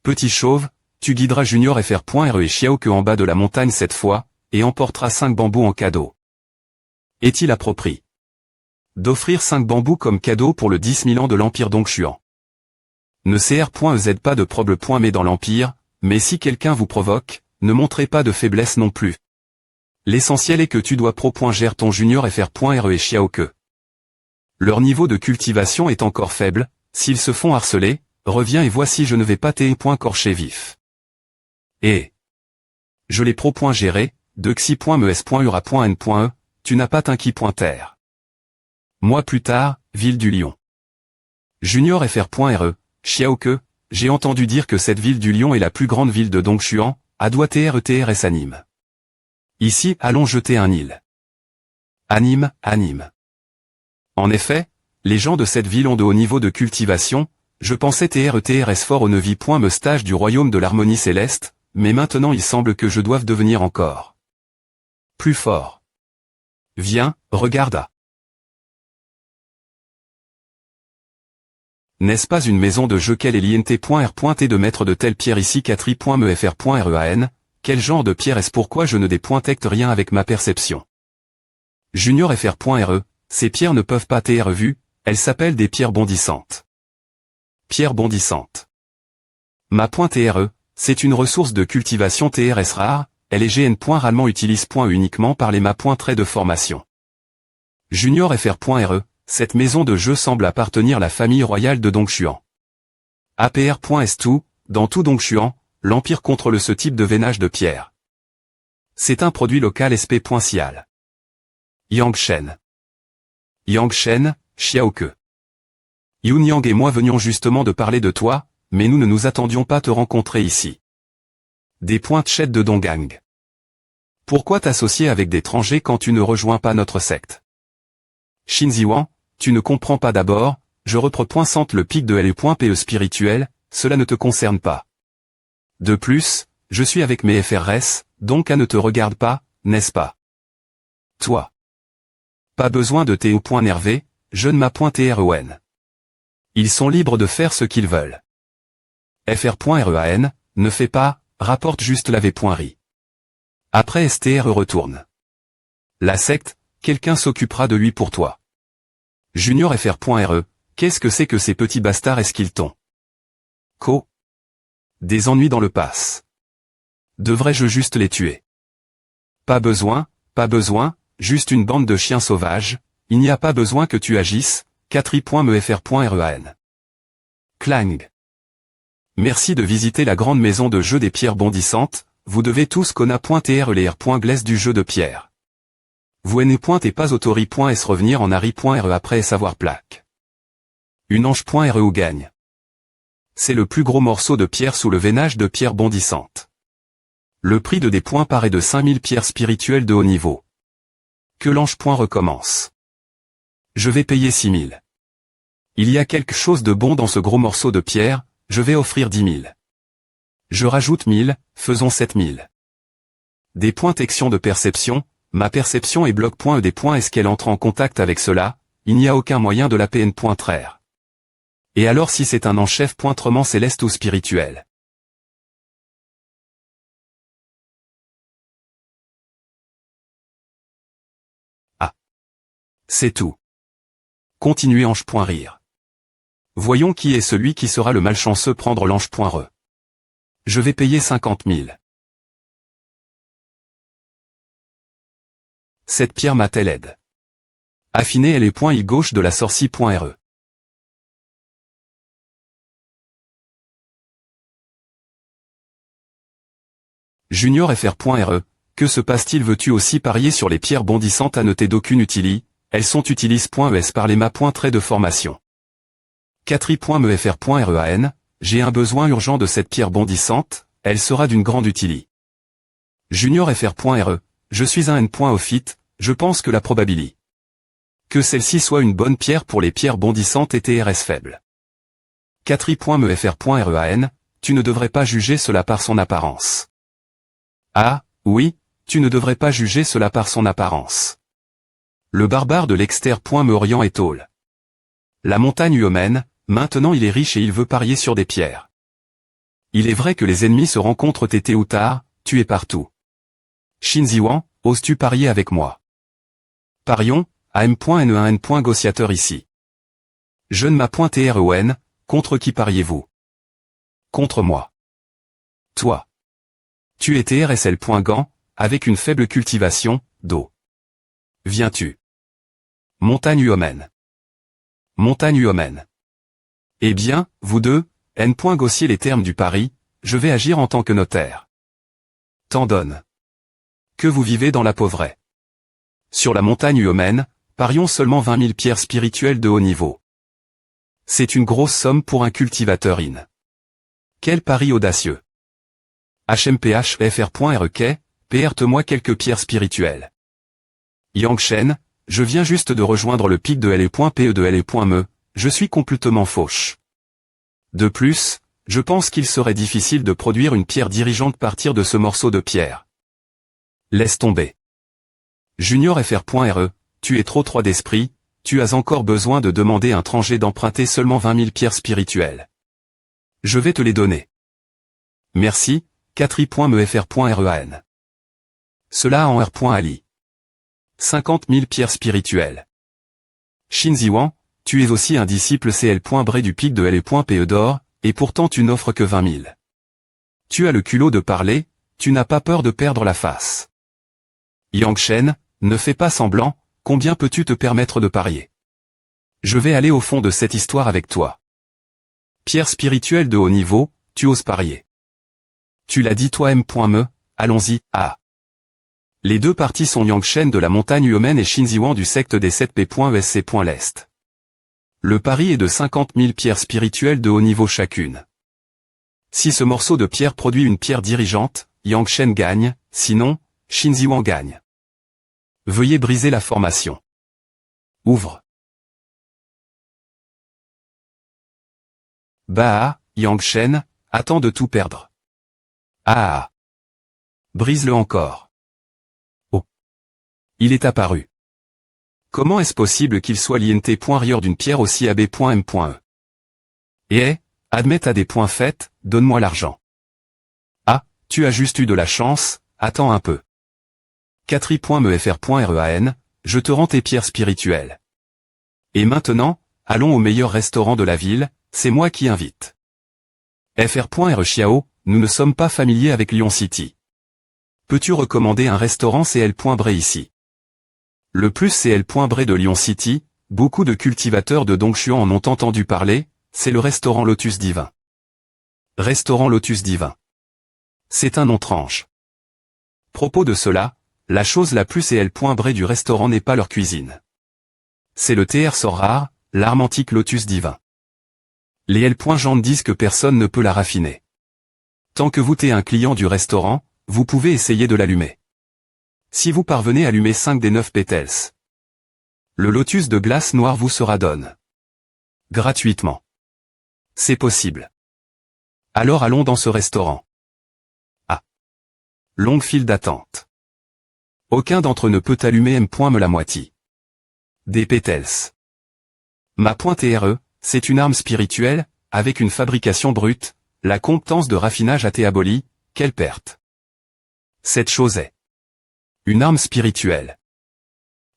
Petit chauve, tu guideras Junior fr.re et Xiaoke en bas de la montagne cette fois, et emporteras 5 bambous en cadeau. Est-il approprié d'offrir 5 bambous comme cadeau pour le 10 000 ans de l'Empire Dongxuan? Ne cr.ez pas de problème. Mais dans l'Empire, mais si quelqu'un vous provoque, ne montrez pas de faiblesse non plus. L'essentiel est que tu dois gère ton Junior fr.re et Xiaoke. Leur niveau de cultivation est encore faible, s'ils se font harceler, reviens et voici je ne vais pas corcher vif. Et je les gérer, de xi.mes.ura.n.e, tu n'as pas t'inqui.terre. Moi plus tard, ville du Lion. Junior fr.re, Xiaoke, j'ai entendu dire que cette ville du Lion est la plus grande ville de Dongxuan, à doit trs anime. Ici, allons jeter un île. Anime. En effet, les gens de cette ville ont de hauts niveaux de cultivation, je pensais trs fort au 9i. Me stage du royaume de l'harmonie céleste, mais maintenant il semble que je doive devenir encore plus fort. Viens, regarda. N'est-ce pas une maison de jeu? Quel est l'int.r.t de mettre de telles pierres ici? 4i.mefr.rean, quel genre de pierre est-ce? Pourquoi je ne dépointecte rien avec ma perception? Junior fr.re, ces pierres ne peuvent pas être vues, elles s'appellent des pierres bondissantes. Pierres bondissantes. Ma.tre, c'est une ressource de cultivation TRS rare, elle est gn.rarement utilise uniquement par les ma.traits de formation. Junior fr.re, cette maison de jeu semble appartenir à la famille royale de Dongxuan. APR.S2, dans tout Dongxuan, l'Empire contrôle ce type de veinage de pierre. C'est un produit local SP.cial. Yang Shen, Xiaoke. Yun Yang et moi venions justement de parler de toi, mais nous ne nous attendions pas à te rencontrer ici. Des pointes chètes de Dongang. Pourquoi t'associer avec d'étrangers quand tu ne rejoins pas notre secte? Xin Ziwang, tu ne comprends pas d'abord, je représente le pic de LE.PE spirituel, cela ne te concerne pas. De plus, je suis avec mes FRS, donc à ne te regarde pas, n'est-ce pas? Toi. Pas besoin de T.O.Nervé, je ne m'appointe.REN. Ils sont libres de faire ce qu'ils veulent. FR.REAN, ne fais pas, rapporte juste la V.RI. Après STRE retourne. La secte, quelqu'un s'occupera de lui pour toi. Junior FR.RE, qu'est-ce que c'est que ces petits bastards esquiltons? Co. Des ennuis dans le pass. Devrais-je juste les tuer? Pas besoin, juste une bande de chiens sauvages, il n'y a pas besoin que tu agisses, 4i.mefr.rean. Clang. Merci de visiter la grande maison de jeu des pierres bondissantes, vous devez tous conna.trler.glace du jeu de pierre. Vous n'êtes pas autori.s revenir en ari.re après savoir plaque. Une ange.re ou gagne. C'est le plus gros morceau de pierre sous le veinage de pierres bondissantes. Le prix de des points paraît de 5000 pierres spirituelles de haut niveau. Que l'ange recommence. Je vais payer 6000. Il y a quelque chose de bon dans ce gros morceau de pierre, je vais offrir 10 000. Je rajoute 1000, faisons 7000. Des points section de perception, ma perception est bloc.e des points est-ce qu'elle entre en contact avec cela, il n'y a aucun moyen de la PN.traire. Et alors si c'est un ange-chef.trement céleste ou spirituel? Ah. C'est tout. Continuez ange.rire. Voyons qui est celui qui sera le malchanceux prendre l'ange.re. Je vais payer 50 000. Cette pierre m'a-t-elle aide? Affiner les points île gauche de la sorcie.re. Junior FR.RE, que se passe-t-il? Veux-tu aussi parier sur les pierres bondissantes à noter d'aucune utilité? Elles sont utilis.es par les ma.trait de formation. 4i.mefr.rean, j'ai un besoin urgent de cette pierre bondissante, elle sera d'une grande utilité. Junior FR.RE, je suis un n.ofit, je pense que la probabilité que celle-ci soit une bonne pierre pour les pierres bondissantes est TRS faible. 4i.mefr.rean, tu ne devrais pas juger cela par son apparence. Ah, oui, tu ne devrais pas juger cela par son apparence. Le barbare de l'exter.meorient est tôle. La montagne humaine, maintenant il est riche et il veut parier sur des pierres. Il est vrai que les ennemis se rencontrent tété ou tard, tu es partout. Xin Ziwang, oses-tu parier avec moi? Parions, am.ne1n. Négociateur ici. Je ne m'appointe.ron, contre qui pariez-vous? Contre moi. Toi. Tu es TRSL.gant, avec une faible cultivation, d'eau. Viens-tu? Montagne humaine. Montagne humaine. Eh bien, vous deux, n.gaussier les termes du pari, je vais agir en tant que notaire. T'en donne. Que vous vivez dans la pauvreté. Sur la montagne humaine, parions seulement 20 000 pierres spirituelles de haut niveau. C'est une grosse somme pour un cultivateur in. Quel pari audacieux. HMPH.FR.RK, perte-moi quelques pierres spirituelles. Yangshen, je viens juste de rejoindre le pic de LE.PE de LE.me, je suis complètement fauche. De plus, je pense qu'il serait difficile de produire une pierre dirigeante à partir de ce morceau de pierre. Laisse tomber. Junior FR.RE, tu es trop 3 d'esprit, tu as encore besoin de demander à un étranger d'emprunter seulement 20 000 pierres spirituelles. Je vais te les donner. Merci, 4i.mefr.rean. Cela en R.ali. 50 000 pierres spirituelles. Xin Ziwang, tu es aussi un disciple CL.bré du pic de LE.PE d'or, et pourtant tu n'offres que 20 000. Tu as le culot de parler, tu n'as pas peur de perdre la face. Yangshen, ne fais pas semblant, combien peux-tu te permettre de parier? Je vais aller au fond de cette histoire avec toi. Pierre spirituelle de haut niveau, tu oses parier. Tu l'as dit toi M.me, allons-y, ah. Les deux parties sont Yangshen de la montagne humaine et Xin Ziwang du secte des 7P.ESC.l'Est. Le pari est de 50 000 pierres spirituelles de haut niveau chacune. Si ce morceau de pierre produit une pierre dirigeante, Yangshen gagne, sinon, Shinziwang gagne. Veuillez briser la formation. Ouvre. Bah, Yangshen, attends de tout perdre. Ah. Brise-le encore. Oh. Il est apparu. Comment est-ce possible qu'il soit l'INT.rieur d'une pierre aussi AB.M.E? Et, admets t'as des points faits, donne-moi l'argent. Ah, tu as juste eu de la chance, attends un peu. 4i.mefr.REAN, je te rends tes pierres spirituelles. Et maintenant, allons au meilleur restaurant de la ville, c'est moi qui invite. Fr.RE nous ne sommes pas familiers avec Lyon City. Peux-tu recommander un restaurant CL.Bré ici? Le plus CL.Bré de Lyon City, beaucoup de cultivateurs de Dongchuan en ont entendu parler, c'est le restaurant Lotus Divin. Restaurant Lotus Divin. C'est un nom tranche. Propos de cela, la chose la plus CL.Bré du restaurant n'est pas leur cuisine. C'est le TR sort rare, l'arme antique Lotus Divin. Les L.Gens disent que personne ne peut la raffiner. Tant que vous êtes un client du restaurant, vous pouvez essayer de l'allumer. Si vous parvenez à allumer 5 des 9 pétales, le lotus de glace noire vous sera donné. Gratuitement. C'est possible. Alors allons dans ce restaurant. Ah. Longue file d'attente. Aucun d'entre eux ne peut allumer M.me la moitié. Des pétales. Ma pointe RE, c'est une arme spirituelle, avec une fabrication brute, la compétence de raffinage a été abolie, quelle perte. Cette chose est une arme spirituelle.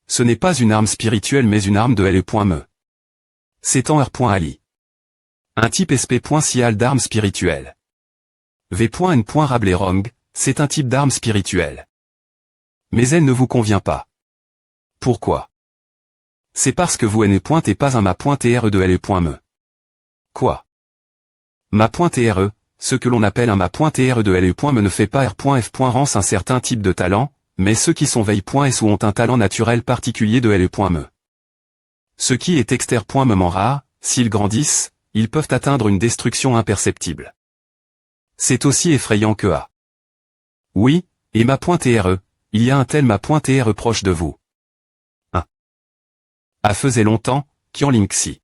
Ce n'est pas une arme spirituelle mais une arme de L.me. C'est en R.Ali. Un type SP.Sial d'arme spirituelle. V.N. Rablerong, c'est un type d'arme spirituelle. Mais elle ne vous convient pas. Pourquoi? C'est parce que vous N.et pas un ma.RE de L.me. Quoi? Ma.RE, ce que l'on appelle un ma.RE de L.me ne fait pas R.F. rance un certain type de talent, mais ceux qui sont veille.S ou ont un talent naturel particulier de L.me. Ce qui est externe.me rare, s'ils grandissent, ils peuvent atteindre une destruction imperceptible. C'est aussi effrayant que A. Oui, et ma.RE, il y a un tel ma.RE proche de vous. 1. A faisait longtemps, Qianlingxi.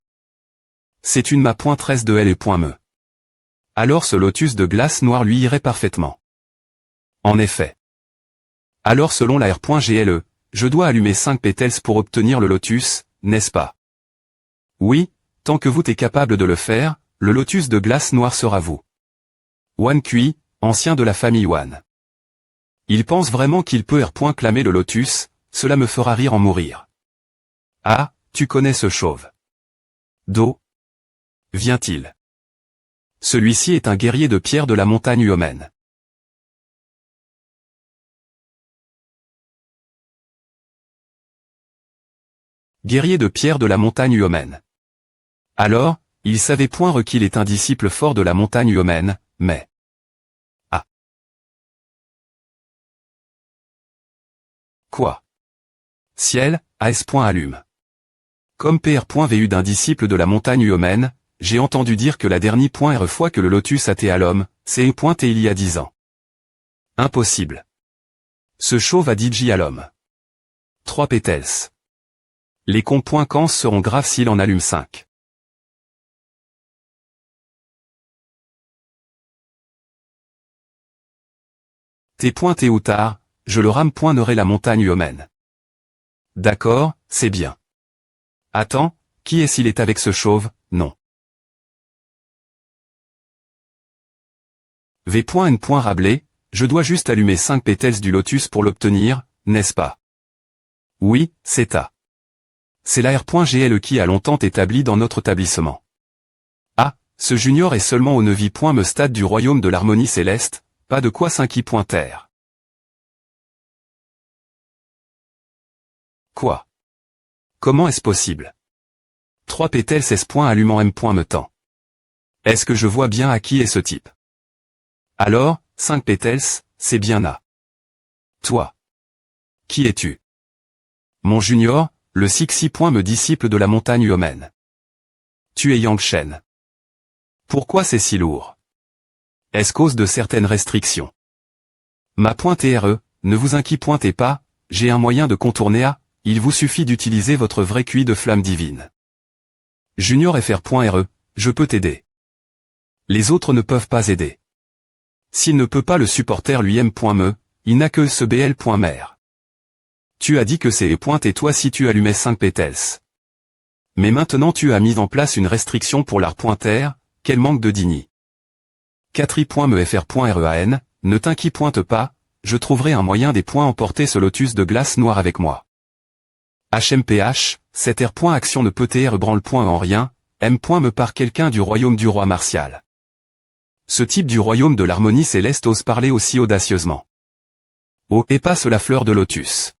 C'est une ma.13 de L.me. Alors ce lotus de glace noire lui irait parfaitement. En effet. Alors selon la R.GLE, je dois allumer 5 pétales pour obtenir le lotus, n'est-ce pas? Oui, tant que vous êtes capable de le faire, le lotus de glace noire sera vous. Wan Kui, ancien de la famille Wan. Il pense vraiment qu'il peut clamer le lotus, cela me fera rire en mourir. Ah, tu connais ce chauve. Do. Vient-il? Celui-ci est un guerrier de pierre de la montagne Uomen. Guerrier de pierre de la montagne Uomen. Alors, il savait point qu'il est un disciple fort de la montagne Uomen, mais... Ah. Quoi? Ciel, AS. Allume. Comme PR.vu d'un disciple de la montagne Uomen, j'ai entendu dire que la dernière fois que le lotus a été à l'homme, c'est et il y a 10 ans. Impossible. Ce chauve a dit à l'homme. 3 pétales. Les conséquences seront graves s'il en allume 5. T'es pointé ou tard, je le rame.nerai la montagne Uomen. D'accord, c'est bien. Attends, qui est s'il est avec ce chauve? Non. V.N. Rabelais, je dois juste allumer 5 pétales du lotus pour l'obtenir, n'est-ce pas? Oui, c'est à. C'est la R.GLE qui a longtemps établi dans notre établissement. Ah, ce junior est seulement au 9e stade du royaume de l'harmonie céleste, pas de quoi 5i.R. Quoi? Comment est-ce possible? 3 pétales S. Allumant M.me temps. Est-ce que je vois bien à qui est ce type? Alors, 5 pétales, c'est bien à. Toi. Qui es-tu? Mon junior, le Sixi. Me disciple de la montagne Uomen. Tu es Yangshen. Pourquoi c'est si lourd? Est-ce cause de certaines restrictions? Ma.RE, ne vous inquiétez pas, j'ai un moyen de contourner A, il vous suffit d'utiliser votre vrai QI de flamme divine. Junior FR.RE, je peux t'aider. Les autres ne peuvent pas aider. S'il ne peut pas le supporter lui-même.me, il n'a que ce BL.mer. Tu as dit que c'est et toi si tu allumais 5 pétels. Mais maintenant tu as mis en place une restriction pour l'art.r, quel manque de dignité. 4i.mefr.rean, ne t'inquiète pas, je trouverai un moyen des points emporter ce lotus de glace noire avec moi. HMPH, cette R.action ne peut branle point en rien, M.me par quelqu'un du royaume du roi martial. Ce type du royaume de l'harmonie céleste ose parler aussi audacieusement. Oh, et passe la fleur de lotus.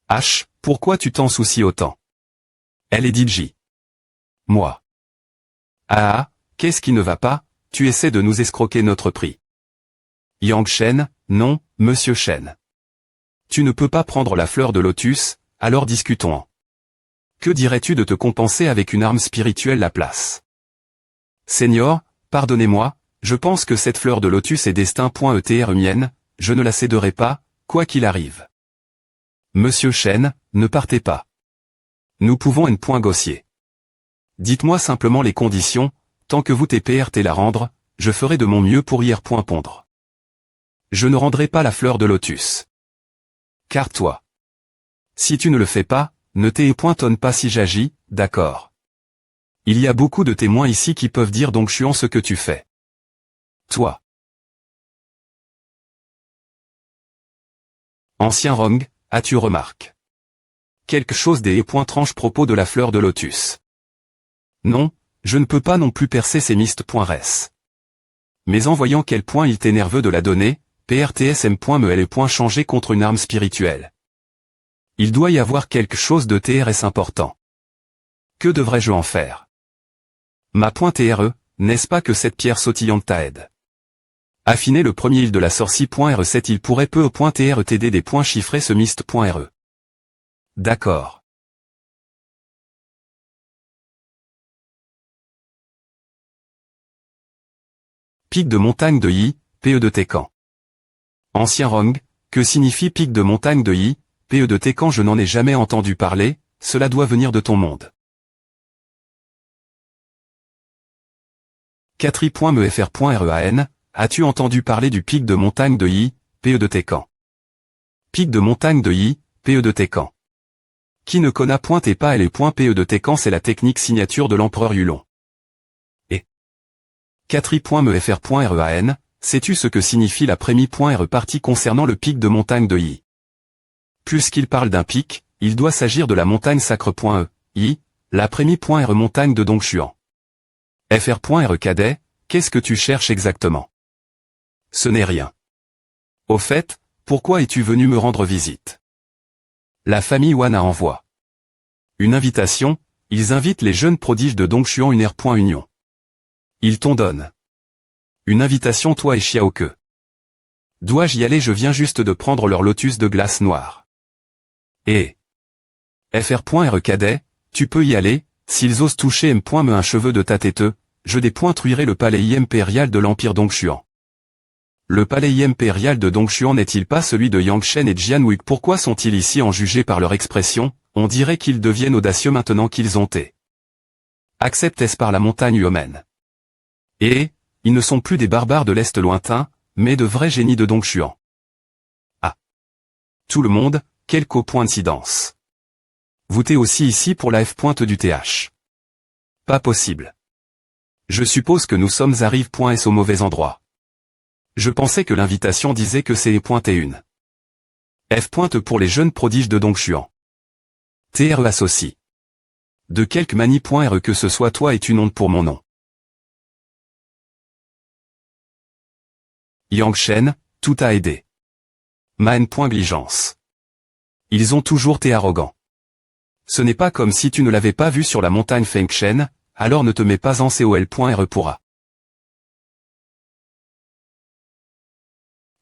H, pourquoi tu t'en soucies autant? Elle est dit J. Moi. Ah, qu'est-ce qui ne va pas, tu essaies de nous escroquer notre prix. Yang Shen, non, monsieur Shen. Tu ne peux pas prendre la fleur de lotus, alors discutons-en. Que dirais-tu de te compenser avec une arme spirituelle la place? Seigneur, pardonnez-moi, je pense que cette fleur de lotus est destin.etr mienne, je ne la céderai pas, quoi qu'il arrive. Monsieur Shen, ne partez pas. Nous pouvons négocier. Dites-moi simplement les conditions, tant que vous TPRT la rendre, je ferai de mon mieux pour pondre. Je ne rendrai pas la fleur de lotus. Car toi. Si tu ne le fais pas, ne t'étonne pas si j'agis, d'accord. Il y a beaucoup de témoins ici qui peuvent dire donc chuant ce que tu fais. Toi. Ancien Rong, as-tu remarqué quelque chose des tranche propos de la fleur de lotus? Non, je ne peux pas non plus percer ces mist.res. Mais en voyant quel point il t'est nerveux de la donner, prtsm.me changer contre une arme spirituelle. Il doit y avoir quelque chose de TRS important. Que devrais-je en faire? Ma .TRE, n'est-ce pas que cette pierre sautillante t'aide? Affiner le premier île de la sorcie.R7 il pourrait peu .TR t'aider des points chiffrés ce mist.RE. D'accord. Pic de montagne de Yi, PE de Técan. Ancien Rong, que signifie pic de montagne de Yi, PE de Técan? Je n'en ai jamais entendu parler, cela doit venir de ton monde. 4i.mefr.rean, as-tu entendu parler du pic de montagne de Yi, PE de Técan? Pic de montagne de Yi, PE de Técan. Qui ne connaît point et pas les .PE de Técan, c'est la technique signature de l'empereur Yulon. Et 4i.mefr.rean, sais-tu ce que signifie la prémie.re partie concernant le pic de montagne de Yi? Puisqu'il parle d'un pic, il doit s'agir de la montagne sacre.e, Yi, la prémie.re montagne de Dongchuan. fr.re cadet, qu'est-ce que tu cherches exactement? Ce n'est rien. Au fait, pourquoi es-tu venu me rendre visite? La famille Wana envoie une invitation, ils invitent les jeunes prodiges de Dongchuan une R.union. Ils t'en donnent une invitation toi et Xiaoke. Dois-je y aller? Je viens juste de prendre leur lotus de glace noire. Et fr.re cadet, tu peux y aller, s'ils osent toucher M.me un cheveu de ta tête, je dépointruirai le palais impérial de l'Empire Dongchuan. Le palais impérial de Dongchuan n'est-il pas celui de Yang Shen et Jianwei? Pourquoi sont-ils ici en jugés par leur expression? On dirait qu'ils deviennent audacieux maintenant qu'ils ont été acceptés par la montagne humaine. Et, ils ne sont plus des barbares de l'Est lointain, mais de vrais génies de Dongchuan. Ah. Tout le monde, quelle coïncidence. Vous t'es aussi ici pour la F. du TH. Pas possible. Je suppose que nous sommes arrive.s au mauvais endroit. Je pensais que l'invitation disait que c'est une. F. pour les jeunes prodiges de Dongchuan. TRE associe. De quelque manie.re que ce soit toi est une honte pour mon nom. Yang Shen, tout a aidé. Man.gligence. Ils ont toujours été arrogants. Ce n'est pas comme si tu ne l'avais pas vu sur la montagne Fengshen, alors ne te mets pas en col.re pourra.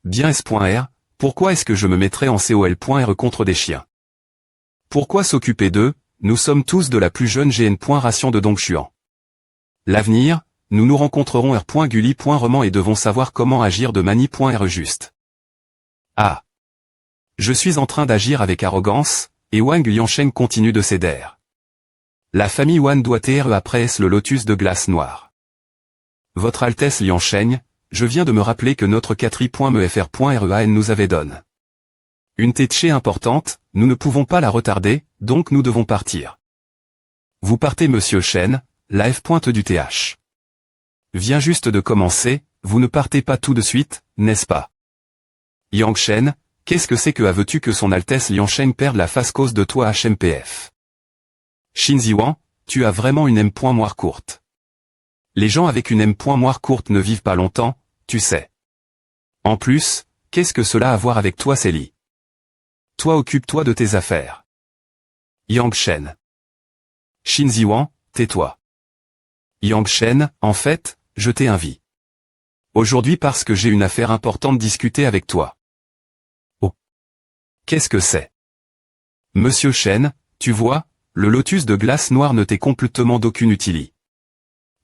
Bien S.R, pourquoi est-ce que je me mettrais en col.re contre des chiens? Pourquoi s'occuper d'eux? Nous sommes tous de la plus jeune ration de Dongchuan. L'avenir, nous nous rencontrerons R.Gulli.roman et devons savoir comment agir de manie.re juste. Ah. Je suis en train d'agir avec arrogance, et Wang Liansheng continue de céder. La famille Wan doit être après le lotus de glace noire. Votre Altesse Liansheng, je viens de me rappeler que notre 4i.mefr.REAN nous avait donné une téché importante, nous ne pouvons pas la retarder, donc nous devons partir. Vous partez monsieur Shen, la F. du TH. Vient juste de commencer, vous ne partez pas tout de suite, n'est-ce pas? Yang Shen, qu'est-ce que c'est que veux-tu que son Altesse Liansheng perde la face cause de toi HMPF? Xin Ziwan, tu as vraiment une M. moire courte. Les gens avec une M. moire courte ne vivent pas longtemps, tu sais. En plus, qu'est-ce que cela a à voir avec toi Célie? Toi occupe-toi de tes affaires. Yang Shen. Xin Ziwan, tais-toi. Yang Shen, en fait, je t'ai invité aujourd'hui parce que j'ai une affaire importante discuter avec toi. Oh. Qu'est-ce que c'est? Monsieur Shen, tu vois, le lotus de glace noire ne t'est complètement d'aucune utilité.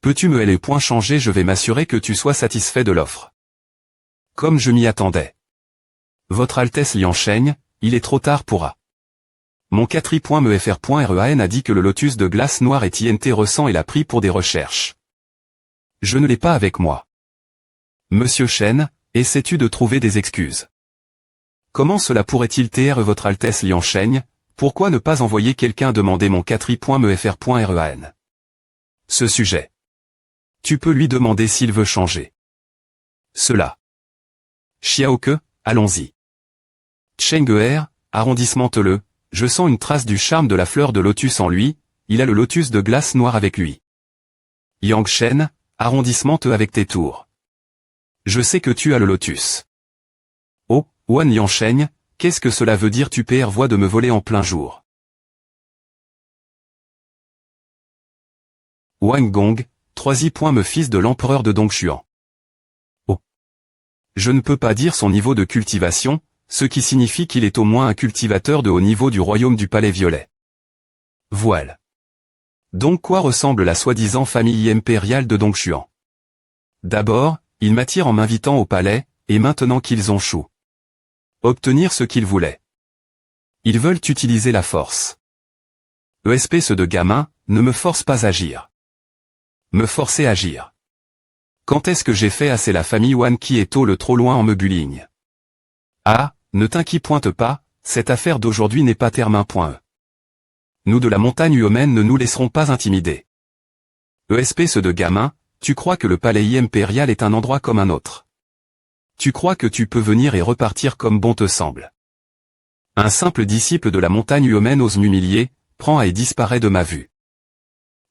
Peux-tu me les points changer? Je vais m'assurer que tu sois satisfait de l'offre. Comme je m'y attendais. Votre Altesse Liansheng, il est trop tard pour A. Mon 4i.mefr.REAN a dit que le lotus de glace noire est INT ressent et l'a pris pour des recherches. Je ne l'ai pas avec moi. Monsieur Shen, essaies-tu de trouver des excuses? Comment cela pourrait-il être votre Altesse Liansheng? Pourquoi ne pas envoyer quelqu'un demander mon 4i.mefr.REAN? Ce sujet. Tu peux lui demander s'il veut changer. Cela. Xiaoke, allons-y. Cheng'er, arrondissement-le, je sens une trace du charme de la fleur de lotus en lui, il a le lotus de glace noire avec lui. Yang Shen, arrondissement-te avec tes tours. Je sais que tu as le lotus. Oh, Wan Liansheng, qu'est-ce que cela veut dire? Tu voix de me voler en plein jour. Wang Gong, 3i. Me fils de l'empereur de Dongshuan. Oh. Je ne peux pas dire son niveau de cultivation, ce qui signifie qu'il est au moins un cultivateur de haut niveau du royaume du Palais Violet. Voile. Donc quoi ressemble la soi-disant famille impériale de Dongshuan? D'abord, ils m'attirent en m'invitant au palais, et maintenant qu'ils ont chou. Obtenir ce qu'ils voulaient. Ils veulent utiliser la force. Espèce de gamin, ne me force pas à agir. Me forcer à agir. Quand est-ce que j'ai fait assez? La famille Wan qui est le trop loin en me bullying. Ah, ne t'inquiète pas, cette affaire d'aujourd'hui n'est pas termin.e. Nous de la montagne humaine ne nous laisserons pas intimider. Espèce de gamin, tu crois que le palais impérial est un endroit comme un autre? Tu crois que tu peux venir et repartir comme bon te semble? Un simple disciple de la montagne humaine ose m'humilier, prend et disparaît de ma vue.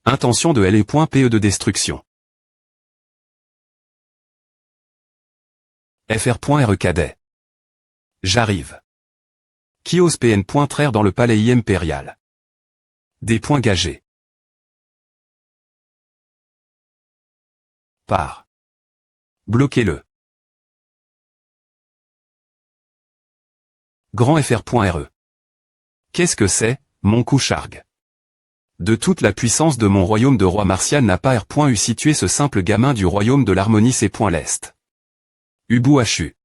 Intention de L.PE de destruction. FR.RE cadet. J'arrive. Qui ose PN.traire dans le palais impérial? Des points gagés. Par. Bloquez-le. Grand FR.RE. Qu'est-ce que c'est, mon couchargue? De toute la puissance de mon royaume de roi martial n'a pas R.U situé ce simple gamin du royaume de l'harmonie c'est point l'est. Ubu Hu.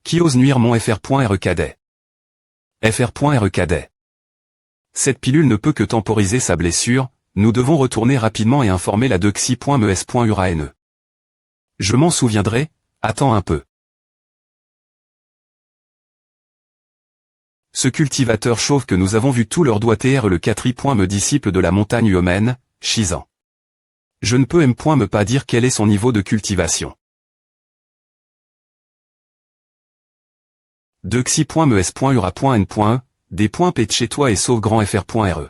Qui ose nuire mon FR.RE cadet? FR.RE cadet. Cette pilule ne peut que temporiser sa blessure, nous devons retourner rapidement et informer la de Xi.mes.URANE. Je m'en souviendrai, attends un peu. Ce cultivateur chauve que nous avons vu tout leur doigt être le 4i. Me disciple de la montagne humaine, Shizan. Je ne peux me pas dire quel est son niveau de cultivation. De Xi.mes.ura.n.e, des points P de chez toi et sauve grand FR.RE.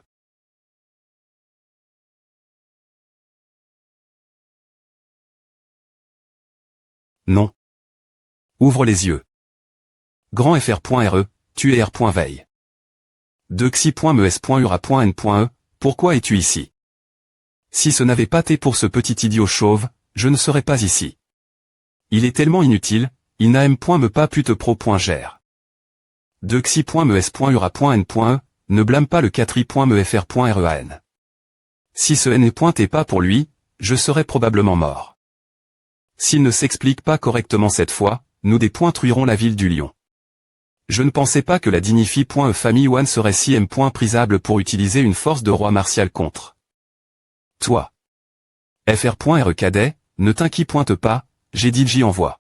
Non. Ouvre les yeux. Grand FR.RE, tu es R.veille. De Xi.mes.ura.n.e, pourquoi es-tu ici? Si ce n'avait pas été pour ce petit idiot chauve, je ne serais pas ici. Il est tellement inutile, il n'a me pas pu te pro.gère. De Xi.mes.ura.n.e, ne blâme pas le 4i.mefr.REAN. Si ce n'est pas pour lui, je serais probablement mort. S'il ne s'explique pas correctement cette fois, nous dépointruirons la ville du lion. Je ne pensais pas que la dignifie.e famille one serait si prisable pour utiliser une force de roi martial contre toi. fr.re cadet, ne t'inquiète pas, j'ai dit j'y envoie.